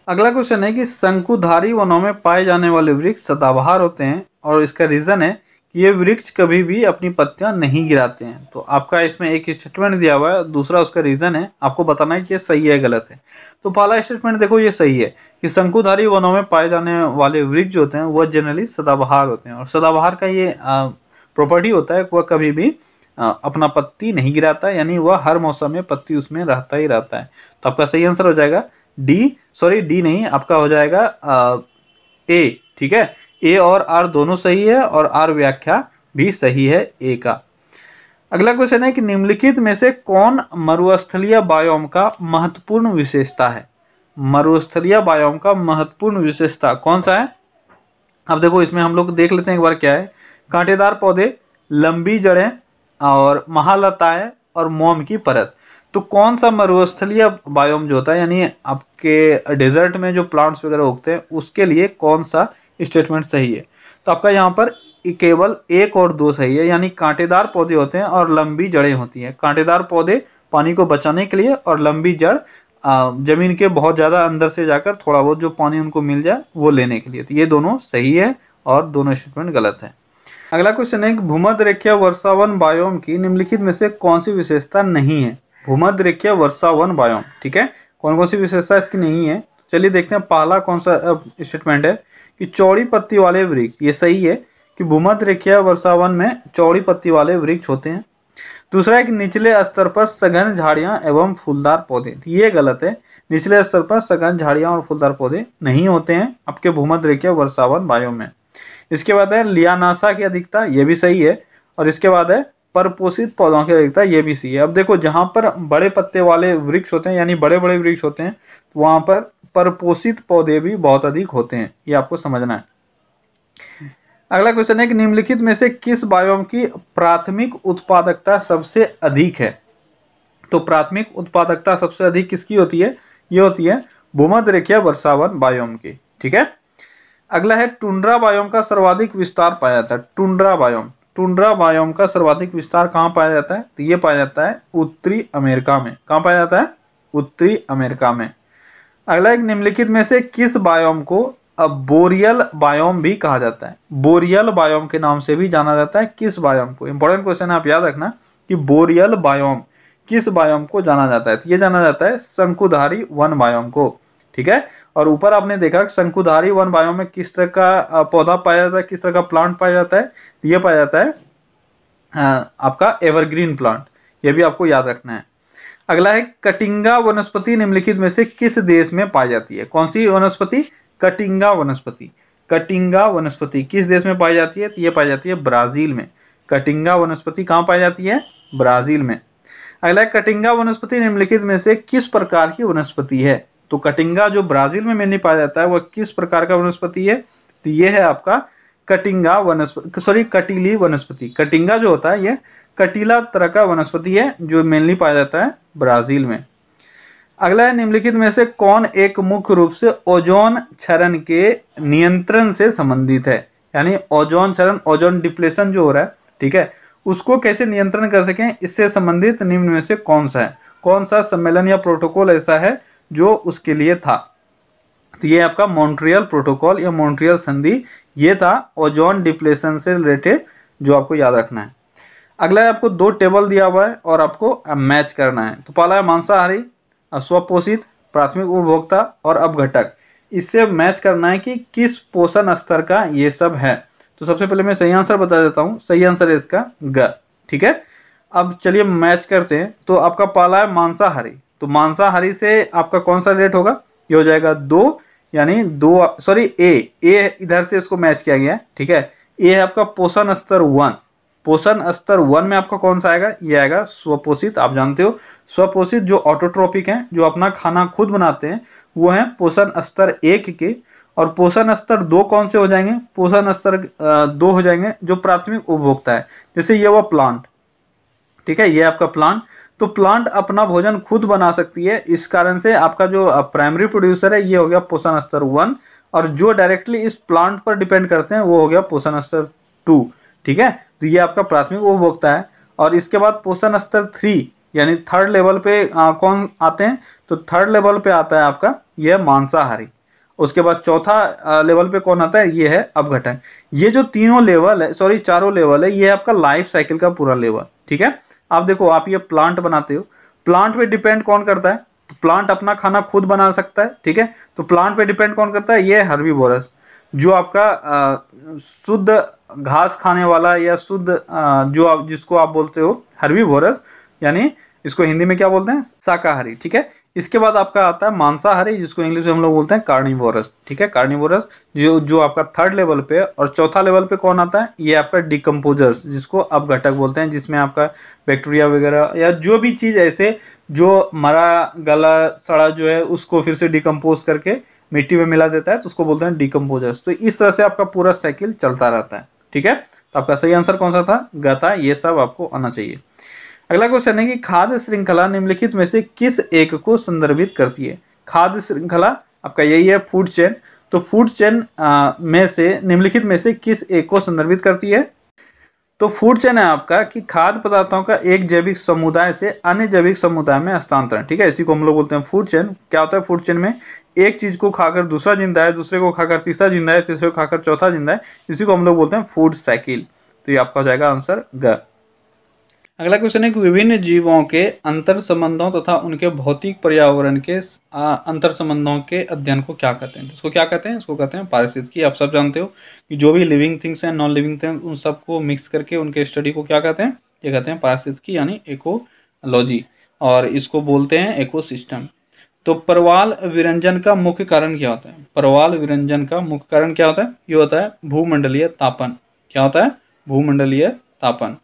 अगला क्वेश्चन है कि शंकुधारी वनों में पाए जाने वाले वृक्ष सदाबहार होते हैं और इसका रीजन है कि ये वृक्ष कभी भी अपनी पत्तियां नहीं गिराते हैं। तो आपका इसमें एक स्टेटमेंट दिया हुआ है, दूसरा उसका रीजन है, आपको बताना है कि ये सही है गलत है। तो पहला स्टेटमेंट देखो, ये सही है कि शंकुधारी वनों में पाए जाने वाले वृक्ष जो होते हैं वह जनरली सदाबहार होते हैं, और सदाबहार का ये प्रॉपर्टी होता है कि वह कभी भी अपना पत्ती नहीं गिराता, यानी वह हर मौसम में पत्ती उसमें रहता ही रहता है। तो आपका सही आंसर हो जाएगा डी, सॉरी डी नहीं, आपका हो जाएगा ए। ठीक है, ए और आर दोनों सही है और आर व्याख्या भी सही है ए का। अगला क्वेश्चन है कि निम्नलिखित में से कौन मरुस्थलीय बायोम का महत्वपूर्ण विशेषता है? मरुस्थलीय बायोम का महत्वपूर्ण विशेषता कौन सा है? अब देखो इसमें हम लोग देख लेते हैं एक बार क्या है। कांटेदार पौधे, लंबी जड़ें और महालताएं और मोम की परत। तो कौन सा मरुस्थलीय बायोम जो होता है, यानी आपके डेजर्ट में जो प्लांट्स वगैरह उगते हैं, उसके लिए कौन सा स्टेटमेंट सही है? तो आपका यहाँ पर केवल 1 और 2 सही है, यानी कांटेदार पौधे होते हैं और लंबी जड़ें होती हैं। कांटेदार पौधे पानी को बचाने के लिए और लंबी जड़ जमीन के बहुत ज़्यादा अंदर से जाकर थोड़ा बहुत जो पानी उनको मिल जाए वो लेने के लिए। तो ये दोनों सही है और दोनों स्टेटमेंट गलत है। अगला क्वेश्चन है कि भूमध्य रेखीय वर्षावन बायोम की निम्नलिखित में से कौन सी विशेषता नहीं है? भूमध्य रेखीय वर्षावन बायोम, ठीक है, कौन कौन सी विशेषता इसकी नहीं है? चलिए देखते हैं पहला कौन सा स्टेटमेंट है कि चौड़ी पत्ती वाले वृक्ष। ये सही है कि भूमध्य रेखीय वर्षावन में चौड़ी पत्ती वाले वृक्ष होते हैं। दूसरा है कि निचले स्तर पर सघन झाड़ियां एवं फूलदार पौधे। ये गलत है, निचले स्तर पर सघन झाड़ियां और फूलदार पौधे नहीं होते हैं आपके भूमध्य रेखीय वर्षावन बायोम में। इसके बाद है लियानासा की अधिकता, ये भी सही है। और इसके बाद है परपोषित पौधों की अधिकता, ये भी सही है। अब देखो जहां पर बड़े पत्ते वाले वृक्ष होते हैं, यानी बड़े बड़े वृक्ष होते हैं, तो वहां पर परपोषित पौधे भी बहुत अधिक होते हैं, ये आपको समझना है। अगला क्वेश्चन है कि निम्नलिखित में से किस बायोम की प्राथमिक उत्पादकता सबसे अधिक है? तो प्राथमिक उत्पादकता सबसे अधिक किसकी होती है? ये होती है भूमध्य रेखीय वर्षावन बायोम की। ठीक है, अगला है टुंड्रा बायोम का सर्वाधिक विस्तार पाया जाता है। टुंड्रा बायोम, टुंड्रा बायोम का सर्वाधिक विस्तार कहाँ पाया जाता है? तो ये पाया जाता है उत्तरी अमेरिका में। कहाँ पाया जाता है? उत्तरी अमेरिका में। अगला एक निम्नलिखित में से किस बायोम को बोरियल बायोम भी कहा जाता है? बोरियल बायोम के नाम से भी जाना जाता है किस बायोम को? इंपॉर्टेंट क्वेश्चन आप याद रखना कि बोरियल बायोम किस बायोम को जाना जाता है? तो ये जाना जाता है शंकुधारी वन बायोम को। ठीक है, और ऊपर आपने देखा शंकुधारी वन बायोम में किस तरह का पौधा पाया जाता है, किस तरह का प्लांट पाया जाता है? ये पाया जाता है आपका एवरग्रीन प्लांट, ये भी आपको याद रखना है। अगला है कटिंगा वनस्पति निम्नलिखित में से किस देश में पाई जाती है? कौन सी वनस्पति? कटिंगा वनस्पति। कटिंगा वनस्पति किस देश में पाई जाती है? तो ये पाई जाती है ब्राजील में। कटिंगा वनस्पति कहाँ पाई जाती है? ब्राजील में। अगला कटिंगा वनस्पति निम्नलिखित में से किस प्रकार की वनस्पति है? तो कटिंगा जो ब्राजील में मेनली पाया जाता है वह किस प्रकार का वनस्पति है? तो ये है आपका कटिंगा वनस्पति, सॉरी कटीली वनस्पति। कटिंगा जो होता है ये कटीला तरह का वनस्पति है जो मेनली पाया जाता है ब्राजील में। अगला है निम्नलिखित में से कौन एक मुख्य रूप से ओजोन क्षरण के नियंत्रण से संबंधित है? यानी ओजोन क्षरण, ओजोन डिप्लेशन जो हो रहा है, ठीक है, उसको कैसे नियंत्रण कर सकें, इससे संबंधित निम्न में से कौन सा है? कौन सा सम्मेलन या प्रोटोकॉल ऐसा है जो उसके लिए था? तो ये आपका मॉन्ट्रियल प्रोटोकॉल या मॉन्ट्रियल संधि, ये था ओजोन डिप्लेशन से रिलेटेड, जो आपको याद रखना है। अगला है आपको 2 टेबल दिया हुआ है और आपको मैच करना है। तो पहला है मांसाहारी, स्वपोषित, प्राथमिक उपभोक्ता और अपघटक। इससे मैच करना है कि किस पोषण स्तर का ये सब है। तो सबसे पहले मैं सही आंसर बता देता हूँ। सही आंसर है इसका ग। ठीक है, अब चलिए मैच करते हैं। तो आपका पहला है मांसाहारी, तो मांसाहारी से आपका कौन सा रेट होगा? ये हो जाएगा 2, यानी 2, सॉरी ए इधर से इसको मैच किया गया है। ठीक है, ए है आपका पोषण स्तर 1। पोषण स्तर 1 में आपका कौन सा आएगा? ये आएगा स्वपोषित। आप जानते हो स्वपोषित जो ऑटोट्रोपिक हैं, जो अपना खाना खुद बनाते हैं, वो हैं पोषण स्तर 1 के। और पोषण स्तर 2 कौन से हो जाएंगे? पोषण स्तर 2 हो जाएंगे जो प्राथमिक उपभोक्ता है, जैसे ये हुआ प्लांट, ठीक है, ये आपका प्लांट। तो प्लांट अपना भोजन खुद बना सकती है, इस कारण से आपका जो प्राइमरी प्रोड्यूसर है ये हो गया पोषण स्तर 1, और जो डायरेक्टली इस प्लांट पर डिपेंड करते हैं वो हो गया पोषण स्तर 2, ठीक है। तो ये आपका प्राथमिक उपभोक्ता है। और इसके बाद पोषण स्तर 3 यानी थर्ड लेवल पे कौन आते हैं? तो थर्ड लेवल पे आता है आपका यह मांसाहारी। उसके बाद चौथा लेवल पे कौन आता है? ये है अपघटन। ये जो तीनों लेवल है, सॉरी चारों लेवल है, ये आपका लाइफ साइकिल का पूरा लेवल, ठीक है। आप देखो, आप ये प्लांट बनाते हो, प्लांट पे डिपेंड कौन करता है? तो प्लांट अपना खाना खुद बना सकता है, ठीक है। तो प्लांट पे डिपेंड कौन करता है? ये हर्बीवोरस, जो आपका शुद्ध घास खाने वाला या शुद्ध जो आप जिसको आप बोलते हो हर्बीवोरस, यानी इसको हिंदी में क्या बोलते हैं? शाकाहारी, ठीक है। इसके बाद आपका आता है मांसाहारी, जिसको इंग्लिश में हम लोग बोलते हैं कार्निवोरस, ठीक है, कार्निवोरस, जो आपका थर्ड लेवल पे है। और चौथा लेवल पे कौन आता है? ये आपका डिकम्पोजर्स, जिसको अपघटक बोलते हैं, जिसमें आपका बैक्टीरिया वगैरह या जो भी चीज ऐसे जो मरा गला सड़ा जो है उसको फिर से डिकम्पोज करके मिट्टी में मिला देता है, तो उसको बोलते हैं डिकम्पोजर्स। तो इस तरह से आपका पूरा साइकिल चलता रहता है, ठीक है। तो आपका सही आंसर कौन सा था? गता। ये सब आपको आना चाहिए। अगला क्वेश्चन है कि खाद्य श्रृंखला निम्नलिखित में से किस एक को संदर्भित करती है? खाद्य श्रृंखला आपका यही है, फूड चेन। तो फूड चेन में से निम्नलिखित में से किस एक को संदर्भित करती है? तो फूड चेन है आपका कि खाद्य पदार्थों का एक जैविक समुदाय से अन्य जैविक समुदाय में हस्तांतरण, ठीक है, इसी को हम लोग बोलते हैं फूड चेन। क्या होता है फूड चेन में? एक चीज को खाकर दूसरा जिंदा है, दूसरे को खाकर तीसरा जिंदा है, तीसरे को खाकर चौथा जिंदा है, इसी को हम लोग बोलते हैं फूड साइकिल। तो ये आपका हो जाएगा आंसर ग। अगला क्वेश्चन है कि विभिन्न जीवों के अंतर संबंधों तथा उनके भौतिक पर्यावरण के अंतर संबंधों के अध्ययन को क्या कहते हैं? इसको क्या कहते हैं? इसको कहते हैं पारिस्थितिकी। आप सब जानते हो कि जो भी लिविंग थिंग्स हैं, नॉन लिविंग थिंग्स, उन सबको मिक्स करके उनके स्टडी को क्या कहते हैं? ये कहते हैं पारिस्थितिकी यानी इकोलॉजी, और इसको बोलते हैं इकोसिस्टम। तो परवाल विरंजन का मुख्य कारण क्या होता है? परवाल विरंजन का मुख्य कारण क्या होता है? ये होता है भूमंडलीय तापन। क्या होता है? भूमंडलीय तापन।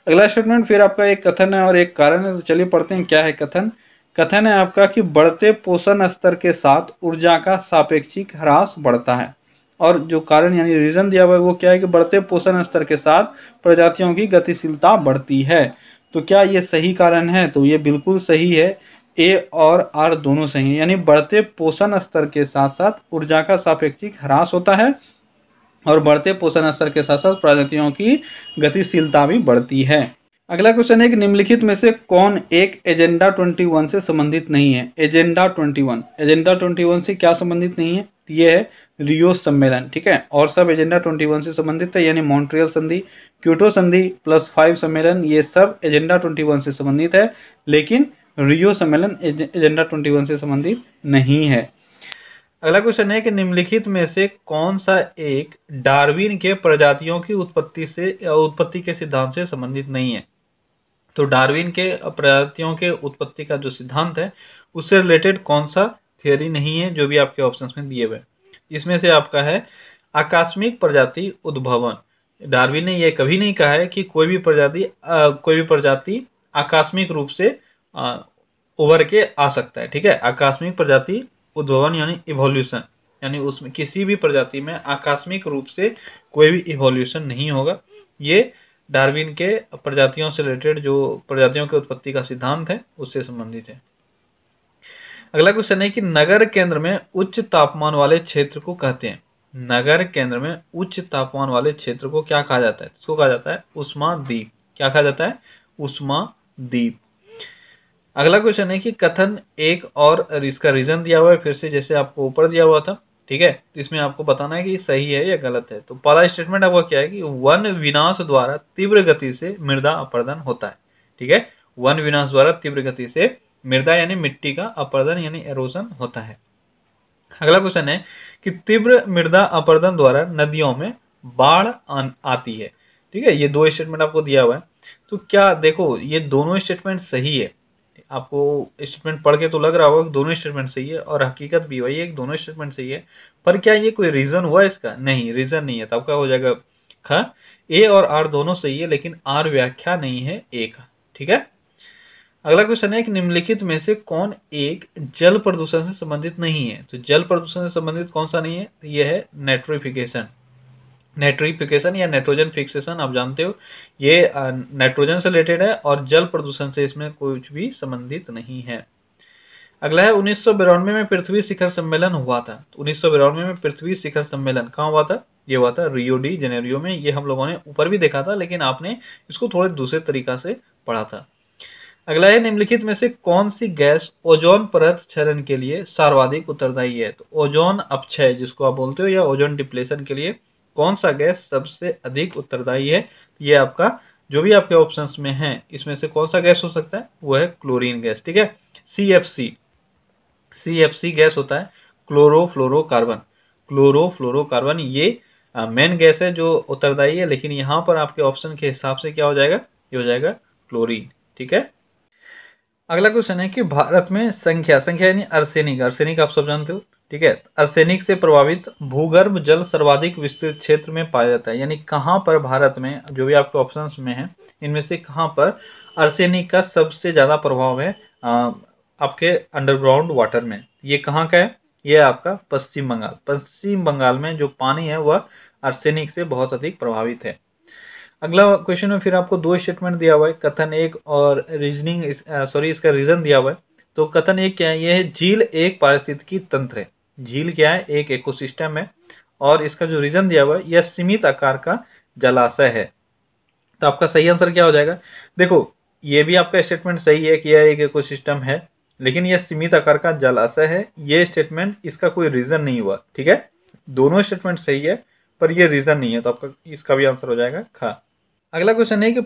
अगला स्टेटमेंट फिर आपका एक कथन है और एक कारण है, तो चलिए पढ़ते हैं क्या है कथन। कथन है आपका कि बढ़ते पोषण स्तर के साथ ऊर्जा का सापेक्षिक ह्रास बढ़ता है। और जो कारण यानी रीजन दिया हुआ है वो क्या है कि बढ़ते पोषण स्तर के साथ प्रजातियों की गतिशीलता बढ़ती है। तो क्या ये सही कारण है? तो ये बिल्कुल सही है। ए और आर दोनों सही है, यानी बढ़ते पोषण स्तर के साथ साथ ऊर्जा का सापेक्षिक ह्रास होता है और बढ़ते पोषण स्तर के साथ साथ प्रजातियों की गतिशीलता भी बढ़ती है। अगला क्वेश्चन है कि निम्नलिखित में से कौन एक एजेंडा 21 से संबंधित नहीं है? एजेंडा 21 से क्या संबंधित नहीं है? ये है रियो सम्मेलन, ठीक है, और सब एजेंडा 21 से संबंधित है, यानी मॉन्ट्रियल संधि, क्योटो संधि +5 सम्मेलन, ये सब एजेंडा 21 से संबंधित है, लेकिन रियो सम्मेलन एजेंडा 21 से संबंधित नहीं है। अगला क्वेश्चन है कि निम्नलिखित में से कौन सा एक डार्विन के प्रजातियों की उत्पत्ति के सिद्धांत से संबंधित नहीं है? तो डार्विन के प्रजातियों के उत्पत्ति का जो सिद्धांत है उससे रिलेटेड कौन सा थियरी नहीं है, जो भी आपके ऑप्शंस में दिए हुए? इसमें से आपका है आकस्मिक प्रजाति उद्भवन। डार्विन ने यह कभी नहीं कहा है कि कोई भी प्रजाति आकस्मिक रूप से उभर के आ सकता है, ठीक है। आकस्मिक प्रजाति उद्भवन यानी इवोल्यूशन, यानी उसमें किसी भी प्रजाति में आकस्मिक रूप से कोई भी इवोल्यूशन नहीं होगा। ये डार्विन के प्रजातियों से रिलेटेड जो प्रजातियों की उत्पत्ति का सिद्धांत है उससे संबंधित है। अगला क्वेश्चन है कि नगर केंद्र में उच्च तापमान वाले क्षेत्र को कहते हैं। नगर केंद्र में उच्च तापमान वाले क्षेत्र को क्या कहा जाता है? इसको कहा जाता है उष्माद्वीप। क्या कहा जाता है? उष्माद्वीप। अगला क्वेश्चन है कि कथन एक और इसका रीजन दिया हुआ है, फिर से जैसे आपको ऊपर दिया हुआ था, ठीक है। तो इसमें आपको बताना है कि सही है या गलत है। तो पहला स्टेटमेंट आपका क्या है कि वन विनाश द्वारा तीव्र गति से मृदा अपरदन होता है, ठीक है। वन विनाश द्वारा तीव्र गति से मृदा यानी मिट्टी का अपरदन यानी एरोजन होता है। अगला क्वेश्चन है कि तीव्र मृदा अपरदन द्वारा नदियों में बाढ़ आती है, ठीक है। ये दो स्टेटमेंट आपको दिया हुआ है। तो क्या देखो, ये दोनों स्टेटमेंट सही है। आपको स्टेटमेंट पढ़ के तो लग रहा होगा कि दोनों स्टेटमेंट सही है, और हकीकत भी वही है कि दोनों स्टेटमेंट सही है। पर क्या ये कोई रीजन हुआ इसका? नहीं, रीजन नहीं है। तब क्या हो जाएगा? ख। ए और आर दोनों सही है, लेकिन आर व्याख्या नहीं है ए का, ठीक है। अगला क्वेश्चन है कि निम्नलिखित में से कौन एक जल प्रदूषण से संबंधित नहीं है? तो जल प्रदूषण से संबंधित कौन सा नहीं है? यह है नाइट्रिफिकेशन। नाइट्रिफिकेशन या नाइट्रोजन फिक्सेशन, आप जानते हो ये नाइट्रोजन से रिलेटेड है और जल प्रदूषण से इसमें कुछ भी संबंधित नहीं है। अगला है 1992 में पृथ्वी शिखर सम्मेलन हुआ था। तो 1992 में पृथ्वी शिखर सम्मेलन कहाँ हुआ था? ये हुआ था रियो डी जेनेरियो में। ये हम लोगों ने ऊपर भी देखा था, लेकिन आपने इसको थोड़े दूसरे तरीका से पढ़ा था। अगला है निम्नलिखित में से कौन सी गैस ओजोन परत क्षरण के लिए सर्वाधिक उत्तरदायी है? तो ओजोन अपक्षय जिसको आप बोलते हो या ओजोन डिप्लेशन के लिए कौन सा गैस सबसे अधिक उत्तरदायी है? ये आपका जो भी आपके ऑप्शंस में है इसमें से कौन सा गैस हो सकता है? वो है क्लोरीन गैस। ठीक है, CFC गैस होता है क्लोरोफ्लोरोकार्बन। क्लोरोफ्लोरोकार्बन ये मेन गैस है जो उत्तरदायी है, लेकिन यहाँ पर आपके ऑप्शन के हिसाब से क्या हो जाएगा? ये हो जाएगा क्लोरीन। ठीक है, अगला क्वेश्चन है कि भारत में संख्या यानी अर्सेनिक आप सब जानते हो। ठीक है, अर्सेनिक से प्रभावित भूगर्भ जल सर्वाधिक विस्तृत क्षेत्र में पाया जाता है। यानी कहाँ पर भारत में, जो भी आपके ऑप्शंस में है इनमें से कहाँ पर अर्सेनिक का सबसे ज्यादा प्रभाव है आपके अंडरग्राउंड वाटर में? ये कहाँ का है? ये आपका पश्चिम बंगाल। पश्चिम बंगाल में जो पानी है वह अर्सेनिक से बहुत अधिक प्रभावित है। अगला क्वेश्चन में फिर आपको दो स्टेटमेंट दिया हुआ है, कथन एक और रीजनिंग इसका रीजन दिया हुआ है। तो कथन एक क्या है? यह है झील एक पारिस्थितिकी तंत्र है। झील क्या है? एक इकोसिस्टम है। और इसका जो रीजन दिया हुआ है, यह सीमित आकार का जलाशय है। तो आपका सही आंसर क्या हो जाएगा? देखो, ये भी आपका स्टेटमेंट सही है कि यह एक इकोसिस्टम है, लेकिन यह सीमित आकार का जलाशय है। ये स्टेटमेंट, इसका कोई रीजन नहीं हुआ। ठीक है, दोनों स्टेटमेंट सही है पर ये रीजन नहीं है, तो आपका इसका भी आंसर हो जाएगा खा। अगला क्वेश्चन है कि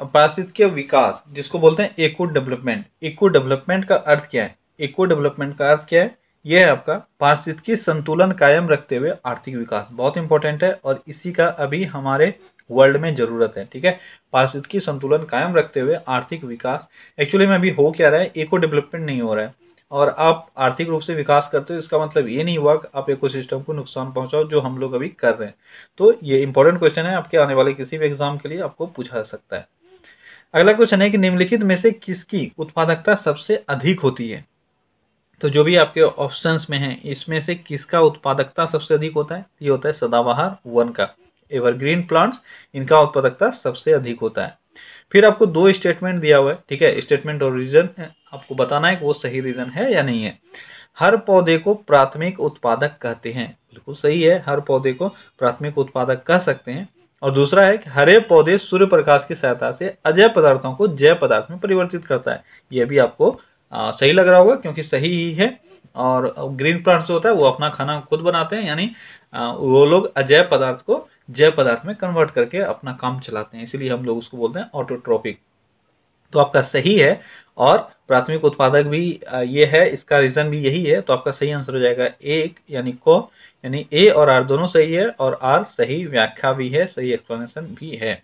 पारिस्थितिकीय विकास जिसको बोलते हैं इको डेवलपमेंट। इको डेवलपमेंट का अर्थ क्या है? इको डेवलपमेंट का अर्थ क्या है? यह है आपका पारिस्थितिकी संतुलन कायम रखते हुए आर्थिक विकास। बहुत इंपॉर्टेंट है और इसी का अभी हमारे वर्ल्ड में जरूरत है। ठीक है, पारिस्थितिकी संतुलन कायम रखते हुए आर्थिक विकास। एक्चुअली में अभी हो क्या रहा है? इको डेवलपमेंट नहीं हो रहा है और आप आर्थिक रूप से विकास करते हो, इसका मतलब ये नहीं हुआ कि आप इकोसिस्टम को नुकसान पहुंचाओ, जो हम लोग अभी कर रहे हैं। तो ये इंपॉर्टेंट क्वेश्चन है, आपके आने वाले किसी भी एग्जाम के लिए आपको पूछा जा सकता है। अगला क्वेश्चन है कि निम्नलिखित में से किसकी उत्पादकता सबसे अधिक होती है? तो जो भी आपके ऑप्शंस में है इसमें से किसका उत्पादकता सबसे अधिक होता है? ये होता है सदाबहार वन का। एवरग्रीन प्लांट्स, इनका उत्पादकता सबसे अधिक होता है। फिर आपको दो स्टेटमेंट दिया हुआ है। ठीक है, स्टेटमेंट और रीजन आपको बताना है कि वो सही रीजन है या नहीं है। हर पौधे को प्राथमिक उत्पादक कहते हैं। बिल्कुल सही है, हर पौधे को प्राथमिक उत्पादक कह सकते हैं। और दूसरा है कि हरे पौधे सूर्य प्रकाश की सहायता से अजैव पदार्थों को जैव पदार्थ में परिवर्तित करता है। यह भी आपको सही लग रहा होगा क्योंकि सही ही है। और ग्रीन प्लांट्स जो होता है वो अपना खाना खुद बनाते हैं, यानी वो लोग अजैव पदार्थ को जैव पदार्थ में कन्वर्ट करके अपना काम चलाते हैं, इसीलिए हम लोग उसको बोलते हैं ऑटोट्रोपिक। तो आपका सही है और प्राथमिक उत्पादक भी ये है, इसका रीजन भी यही है। तो आपका सही आंसर हो जाएगा एक, यानी ए और आर दोनों सही है और आर सही व्याख्या भी है, सही एक्सप्लेनेशन भी है।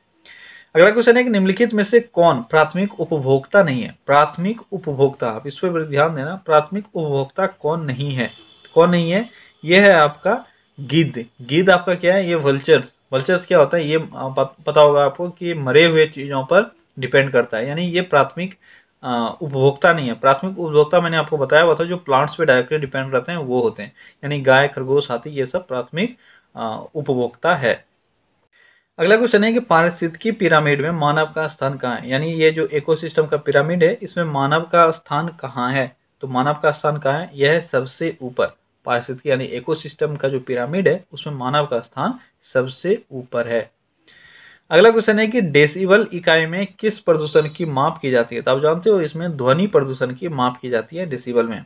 अगला क्वेश्चन है कि निम्नलिखित में से कौन प्राथमिक उपभोक्ता नहीं है? प्राथमिक उपभोक्ता, आप इस पर ध्यान देना, प्राथमिक उपभोक्ता कौन नहीं है? कौन नहीं है? यह है आपका गिद्ध। गिद्ध आपका क्या है? ये वल्चर्स क्या होता है? ये पता होगा आपको कि मरे हुए चीजों पर डिपेंड करता है, यानी ये प्राथमिक उपभोक्ता नहीं है। प्राथमिक उपभोक्ता मैंने आपको बताया हुआ था, जो प्लांट्स पे डायरेक्टली डिपेंड रहते हैं वो होते हैं, यानी गाय, खरगोश, हाथी, ये सब प्राथमिक उपभोक्ता है। अगला क्वेश्चन है कि पारिस्थितिकी पिरामिड में मानव का स्थान कहाँ है? यानी ये जो इकोसिस्टम का पिरामिड है इसमें मानव का स्थान कहाँ है? तो मानव का स्थान कहाँ है? यह है सबसे ऊपर। पारिस्थितिकी यानी इकोसिस्टम का जो पिरामिड है उसमें मानव का स्थान सबसे ऊपर है। अगला क्वेश्चन है कि डेसिबल इकाई में किस प्रदूषण की माप की जाती है? तो आप जानते हो इसमें ध्वनि प्रदूषण की माप की जाती है डेसिबल में।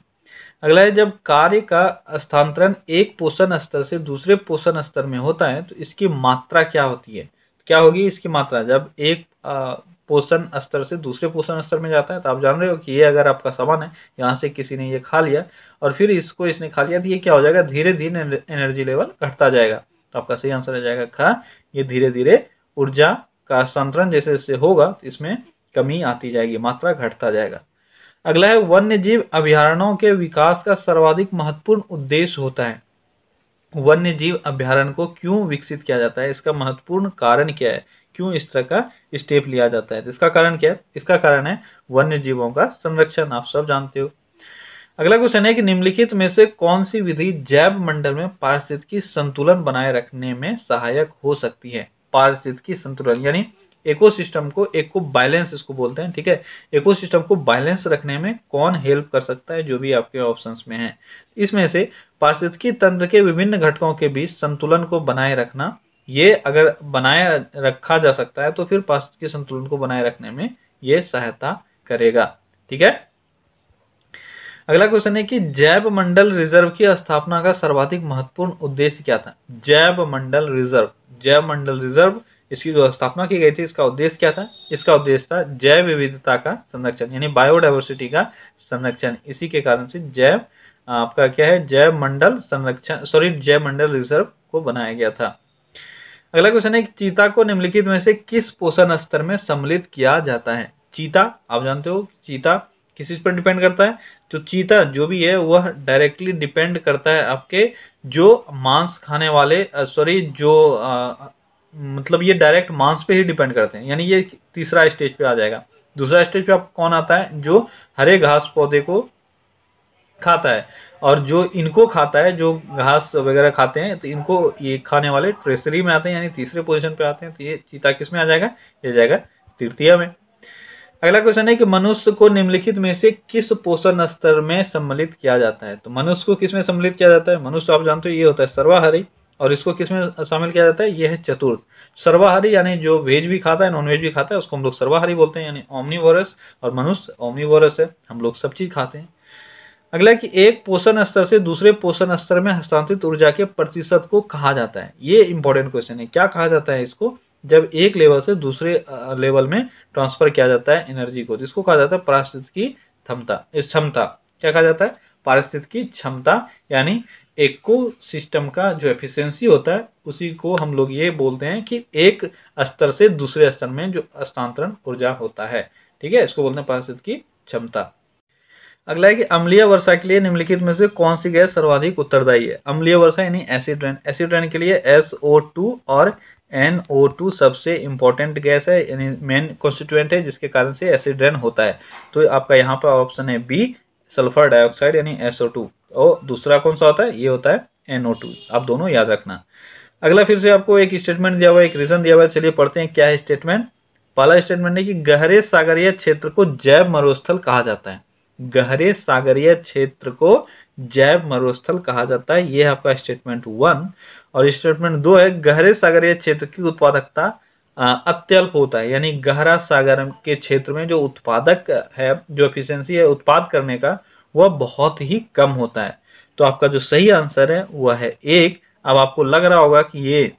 अगला है जब कार्य का स्थानांतरण एक पोषण स्तर से दूसरे पोषण स्तर में होता है तो इसकी मात्रा क्या होती है? क्या होगी इसकी मात्रा जब एक पोषण स्तर से दूसरे पोषण स्तर में जाता है? तो आप जान रहे हो कि ये अगर आपका सामान है, यहाँ से किसी ने ये खा लिया और फिर इसने खा लिया, तो ये क्या हो जाएगा? धीरे धीरे एनर्जी लेवल घटता जाएगा। तो आपका सही आंसर हो जाएगा खा। ये धीरे धीरे ऊर्जा का स्थानांतरण जैसे जैसे होगा तो इसमें कमी आती जाएगी, मात्रा घटता जाएगा। अगला है वन्य जीव अभयारण्यों के विकास का सर्वाधिक महत्वपूर्ण उद्देश्य होता है। वन्य जीव अभयारण्य को क्यों विकसित किया जाता है? इसका महत्वपूर्ण कारण क्या है? क्यों इस तरह का स्टेप लिया जाता है? तो इसका कारण क्या है? इसका कारण है वन्य जीवों का संरक्षण, आप सब जानते हो। अगला क्वेश्चन है कि निम्नलिखित में से कौन सी विधि जैव मंडल में पारिस्थितिकी संतुलन बनाए रखने में सहायक हो सकती है? पारिस्थितिकी संतुलन यानी इकोसिस्टम को, एक को बैलेंस इसको बोलते हैं, ठीक है। इकोसिस्टम को बैलेंस रखने में कौन हेल्प कर सकता है, जो भी आपके ऑप्शंस में है। इसमें से पारिस्थितिकी तंत्र के विभिन्न घटकों के बीच संतुलन को बनाए रखना, ये अगर बनाए रखा जा सकता है तो फिर पारिस्थितिकी संतुलन को बनाए रखने में ये सहायता करेगा, ठीक है। अगला क्वेश्चन है कि जैव मंडल रिजर्व की स्थापना का सर्वाधिक महत्वपूर्ण उद्देश्य क्या था? जैव मंडल रिजर्व इसकी जो स्थापना की गई थी, इसका उद्देश्य क्या था? इसका उद्देश्य था जैव विविधता का संरक्षण, यानी बायोडाइवर्सिटी का संरक्षण। इसी के कारण से जैव आपका क्या है, जैव मंडल रिजर्व को बनाया गया था। अगला क्वेश्चन है कि चीता को निम्नलिखित में से किस पोषण स्तर में सम्मिलित किया जाता है? चीता, आप जानते हो चीता किस चीज पर डिपेंड करता है? तो चीता जो भी है वह डायरेक्टली डिपेंड करता है आपके जो मांस खाने वाले मतलब ये डायरेक्ट मांस पे ही डिपेंड करते हैं, यानी ये तीसरा स्टेज पे आ जाएगा। दूसरा स्टेज पे आप कौन आता है? जो हरे घास पौधे को खाता है, और जो इनको खाता है, जो घास वगैरह खाते हैं, तो इनको ये खाने वाले ट्रेसरी में आते हैं, यानी तीसरे पोजीशन पे आते हैं। तो ये चीता किस में आ जाएगा? ये जाएगा तृतीय में। अगला क्वेश्चन है कि मनुष्य को निम्नलिखित में से किस पोषण स्तर में सम्मिलित किया जाता है? तो मनुष्य को किस में सम्मिलित किया जाता है? मनुष्य आप जानते हो ये होता है सर्वाहारी, और इसको किस में शामिल किया जाता है? ये है चतुर्थ। सर्वाहारी यानी जो वेज भी खाता है, नॉन वेज भी खाता है, उसको हम लोग सर्वाहारी बोलते हैं, यानी ओमनीवोरस। और मनुष्य ओमनीवोरस है, हम लोग सब चीज खाते हैं। अगला कि एक पोषण स्तर से दूसरे पोषण स्तर में हस्तांतरित ऊर्जा के प्रतिशत को कहा जाता है? ये इंपॉर्टेंट क्वेश्चन है। क्या कहा जाता है इसको? जब एक लेवल से दूसरे लेवल में ट्रांसफर किया जाता है एनर्जी को, जिसको कहा जाता है पारिस्थितिकी क्षमता। क्या कहा जाता है? पारिस्थितिकी क्षमता, यानी इको सिस्टम का जो एफिशिएंसी होता है, उसी को हम लोग ये बोलते हैं कि एक स्तर से दूसरे स्तर में जो हस्तांतरण ऊर्जा होता है, ठीक है, इसको बोलते हैं पारिस्थितिकी क्षमता। अगला है कि अम्लीय वर्षा के लिए निम्नलिखित में से कौन सी गैस सर्वाधिक उत्तरदायी है? अम्लीय वर्षा यानी एसिड रेन। एसिड रेन के लिए SO2 और NO2 सबसे इंपॉर्टेंट गैस है, यानी मेन कॉन्स्टिट्यूएंट है, जिसके कारण से एसिड रेन होता है। तो आपका यहाँ पर ऑप्शन है बी, सल्फर डाइऑक्साइड यानी SO2। और दूसरा कौन सा होता है? ये होता है NO2। आप दोनों याद रखना। अगला फिर से आपको एक स्टेटमेंट दिया हुआ है, एक रीजन दिया हुआ है, चलिए पढ़ते हैं क्या है स्टेटमेंट। पहला स्टेटमेंट है कि गहरे सागरीय क्षेत्र को जैव मरुस्थल कहा जाता है। गहरे सागरीय क्षेत्र को जैव मरुस्थल कहा जाता है, यह है आपका स्टेटमेंट 1। और स्टेटमेंट 2 है गहरे सागरीय क्षेत्र की उत्पादकता अत्यल्प होता है, यानी गहरा सागर के क्षेत्र में जो उत्पादक है, जो एफिशिएंसी है उत्पाद करने का, वह बहुत ही कम होता है। तो आपका जो सही आंसर है वह है 1। अब आपको लग रहा होगा कि ये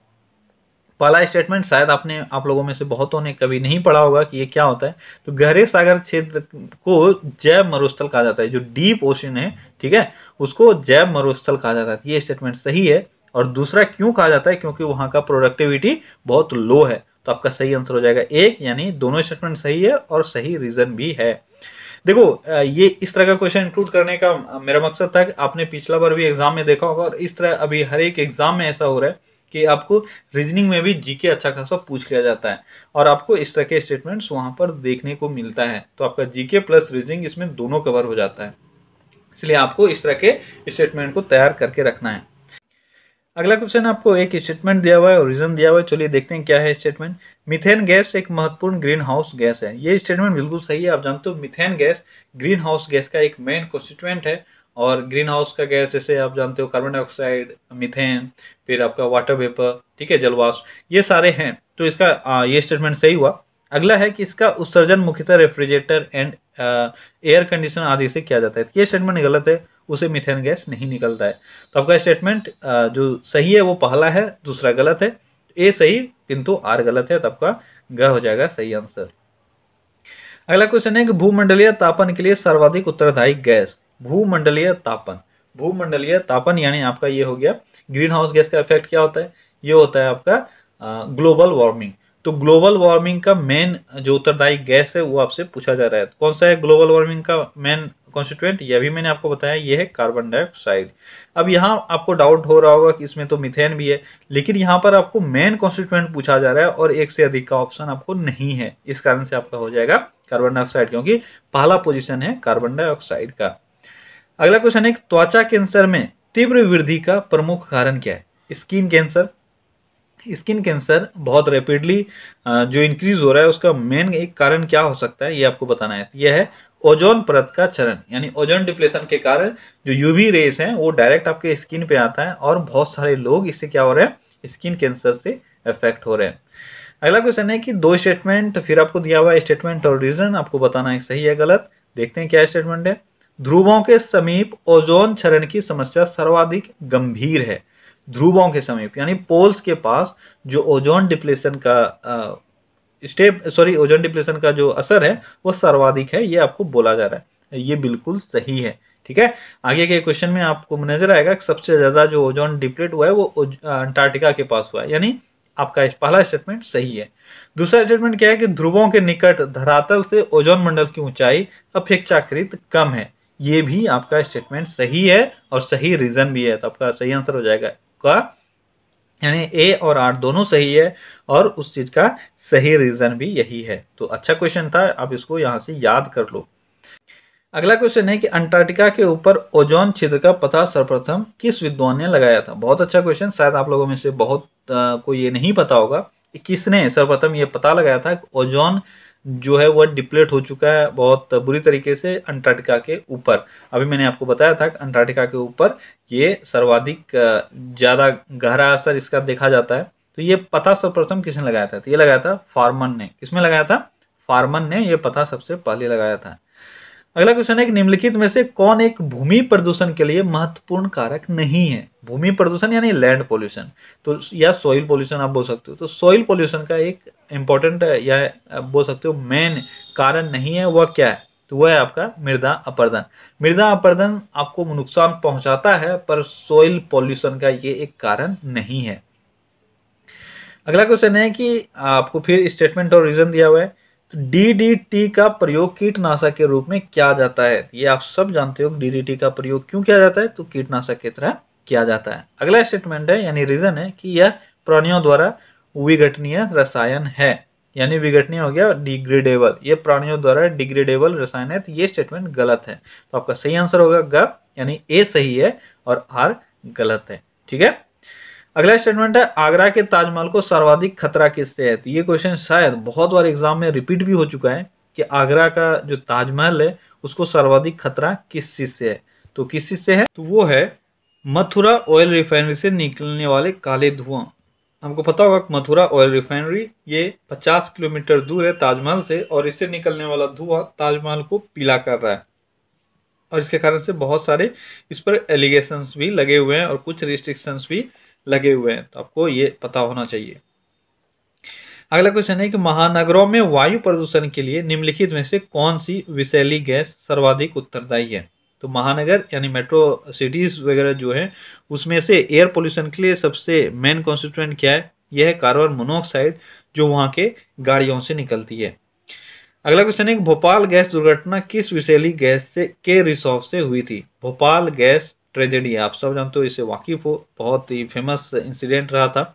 पहला स्टेटमेंट शायद आप लोगों में से बहुतों ने कभी नहीं पढ़ा होगा कि ये क्या होता है। तो गहरे सागर क्षेत्र को जैव मरुस्थल कहा जाता है, जो डीप ओशन है, ठीक है, उसको जैव मरुस्थल कहा जाता है। ये स्टेटमेंट सही है। और दूसरा क्यों कहा जाता है? क्योंकि वहां का प्रोडक्टिविटी बहुत लो है। तो आपका सही आंसर हो जाएगा 1, यानी दोनों स्टेटमेंट सही है और सही रीजन भी है। देखो, ये इस तरह का क्वेश्चन इंक्लूड करने का मेरा मकसद था कि आपने पिछला बार भी एग्जाम में देखा होगा, और इस तरह अभी हर एक एग्जाम में ऐसा हो रहा है कि आपको रीजनिंग में भी जीके अच्छा खासा पूछ लिया जाता है, और आपको इस तरह के स्टेटमेंट्स वहां पर देखने को मिलता है। तो आपका जीके प्लस रीजनिंग इसमें दोनों कवर हो जाता है, इसलिए आपको इस तरह के स्टेटमेंट को तैयार करके रखना है। अगला क्वेश्चन आपको एक स्टेटमेंट दिया हुआ है और रीजन दिया हुआ है, चलिए देखते हैं क्या है स्टेटमेंट। मीथेन गैस एक महत्वपूर्ण ग्रीन हाउस गैस है। ये स्टेटमेंट बिल्कुल सही है। आप जानते हो methane gas green house gas का एक मेन कॉन्स्टिट्यूएंट है। और ग्रीन हाउस का गैस जैसे आप जानते हो कार्बन डाइऑक्साइड, मीथेन, फिर आपका वाटर वेपर, ठीक है, जलवाष्प, ये सारे हैं। तो इसका ये स्टेटमेंट सही हुआ। अगला है कि इसका उत्सर्जन मुख्यतः रेफ्रिजरेटर एंड एयर कंडीशनर आदि से किया जाता है। ये स्टेटमेंट गलत है, उसे मीथेन गैस नहीं निकलता है। तो आपका स्टेटमेंट जो सही है वो पहला है, दूसरा गलत है। ए सही किंतु आर गलत है, तो आपका ग हो जाएगा सही आंसर। अगला क्वेश्चन है कि भूमंडलीय तापन के लिए सर्वाधिक उत्तरदायी गैस। भूमंडलीय तापन यानी आपका ये हो गया ग्रीन हाउस गैस का इफेक्ट क्या होता है? ये होता है आपका ग्लोबल वार्मिंग। तो ग्लोबल वार्मिंग का मेन जो उत्तरदायी गैस है वो आपसे पूछा जा रहा है। कौन सा है ग्लोबल वार्मिंग का मेन कॉन्स्टिट्यूएंट? ये भी मैंने आपको बताया, ये है कार्बन डाइऑक्साइड। अब यहाँ आपको डाउट हो रहा होगा कि इसमें तो मीथेन भी है, लेकिन यहाँ पर आपको मेन कॉन्स्टिट्यूएंट पूछा जा रहा है और एक से अधिक का ऑप्शन आपको नहीं है, इस कारण से आपका हो जाएगा कार्बन डाइऑक्साइड, क्योंकि पहला पोजीशन है कार्बन डाइऑक्साइड का। अगला क्वेश्चन है, त्वचा कैंसर में तीव्र वृद्धि का प्रमुख कारण क्या है? Skin cancer. स्किन कैंसर बहुत रैपिडली जो इंक्रीज हो रहा है, उसका मेन एक कारण क्या हो सकता है, ये आपको बताना है। यह है ओजोन परत का क्षरण, यानी ओजोन डिप्लेशन के कारण जो यूवी रेस हैं वो डायरेक्ट आपके स्किन पे आता है और बहुत सारे लोग इससे क्या हो रहे हैं, स्किन कैंसर से अफेक्ट हो रहे हैं। अगला क्वेश्चन है कि दो स्टेटमेंट फिर आपको दिया हुआ है, स्टेटमेंट और रीजन आपको बताना है सही है गलत। देखते हैं क्या स्टेटमेंट है। ध्रुवों के समीप ओजोन क्षरण की समस्या सर्वाधिक गंभीर है। ध्रुवों के समीप यानी पोल्स के पास जो ओजोन डिप्लेशन का ओजोन डिप्लेशन का जो असर है वो सर्वाधिक है, ये आपको बोला जा रहा है, ये बिल्कुल सही है। ठीक है, आगे के क्वेश्चन में आपको नजर आएगा कि सबसे ज्यादा जो ओजोन डिप्लेट हुआ है वो अंटार्कटिका के पास हुआ है, यानी आपका पहला स्टेटमेंट सही है। दूसरा स्टेटमेंट क्या है कि ध्रुवों के निकट धरातल से ओजोन मंडल की ऊंचाई अपेक्षाकृत कम है, ये भी आपका स्टेटमेंट सही है और सही रीजन भी है, तो आपका सही आंसर हो जाएगा का, यानी ए और आर दोनों सही है और उस चीज का सही रीजन भी यही है। तो अच्छा क्वेश्चन था, आप इसको यहां से याद कर लो। अगला क्वेश्चन है कि अंटार्कटिका के ऊपर ओजोन छिद्र का पता सर्वप्रथम किस विद्वान ने लगाया था? बहुत अच्छा क्वेश्चन, शायद आप लोगों में से बहुत को ये नहीं पता होगा कि किसने सर्वप्रथम ये पता लगाया था कि ओजोन जो है वह डिप्लेट हो चुका है बहुत बुरी तरीके से अंटार्कटिका के ऊपर। अभी मैंने आपको बताया था कि अंटार्कटिका के ऊपर ये सर्वाधिक ज्यादा गहरा असर इसका देखा जाता है। तो ये पता सर्वप्रथम किसने लगाया था? तो ये लगाया था फार्मन ने। किसमें लगाया था? फार्मन ने ये पता सबसे पहले लगाया था। अगला क्वेश्चन है कि निम्नलिखित में से कौन एक भूमि प्रदूषण के लिए महत्वपूर्ण कारक नहीं है? भूमि प्रदूषण यानी लैंड पोल्यूशन, तो या सॉइल पोल्यूशन आप बोल सकते हो। तो सॉइल पोल्यूशन का एक इंपॉर्टेंट या आप बोल सकते हो मेन कारण नहीं है, वह क्या है? तो वह है आपका मृदा अपरदन। मृदा अपरदन आपको नुकसान पहुंचाता है, पर सॉइल पोल्यूशन का ये एक कारण नहीं है। अगला क्वेश्चन है कि आपको फिर स्टेटमेंट और रीजन दिया हुआ है। तो डीडीटी का प्रयोग कीटनाशक के रूप में किया जाता है। ये आप सब जानते हो डीडीटी का प्रयोग क्यों किया जाता है, तो कीटनाशक की तरह किया जाता है। अगला स्टेटमेंट है यानी रीजन है कि यह प्राणियों द्वारा विघटनीय रसायन है, यानी विघटनीय हो गया डिग्रेडेबल, ये प्राणियों द्वारा डिग्रेडेबल रसायन है, तो ये स्टेटमेंट गलत है। तो आपका सही आंसर होगा ग, यानी ए सही है और आर गलत है। ठीक है, अगला स्टेटमेंट है आगरा के ताजमहल को सर्वाधिक खतरा किससे है? तो ये क्वेश्चन शायद बहुत बार एग्जाम में रिपीट भी हो चुका है कि आगरा का जो ताजमहल है उसको सर्वाधिक खतरा किस चीज से है? तो किस चीज से है? तो वो है मथुरा ऑयल रिफाइनरी से निकलने वाले काले धुआं। हमको पता होगा मथुरा ऑयल रिफाइनरी ये 50 किलोमीटर दूर है ताजमहल से, और इससे निकलने वाला धुआं ताजमहल को पीला कर रहा है, और इसके कारण से बहुत सारे इस पर एलिगेशंस भी लगे हुए हैं और कुछ रिस्ट्रिक्शंस भी लगे हुए हैं, तो आपको ये पता होना चाहिए। अगला क्वेश्चन है कि महानगरों में वायु प्रदूषण के लिए निम्नलिखित में से कौन सी विषैली गैस सर्वाधिक उत्तरदायी है? तो महानगर यानी मेट्रो सिटीज वगैरह जो है उसमें से एयर पोल्यूशन के लिए सबसे मेन कॉन्स्टिट्यूएंट क्या है? यह है कार्बन मोनोऑक्साइड, जो वहां के गाड़ियों से निकलती है। अगला क्वेश्चन है कि भोपाल गैस दुर्घटना किस विषैली गैस से के रिसॉर्ट से हुई थी? भोपाल गैस ट्रेजेडी आप सब जानते हो, इसे वाकिफ हो, बहुत ही फेमस इंसिडेंट रहा था।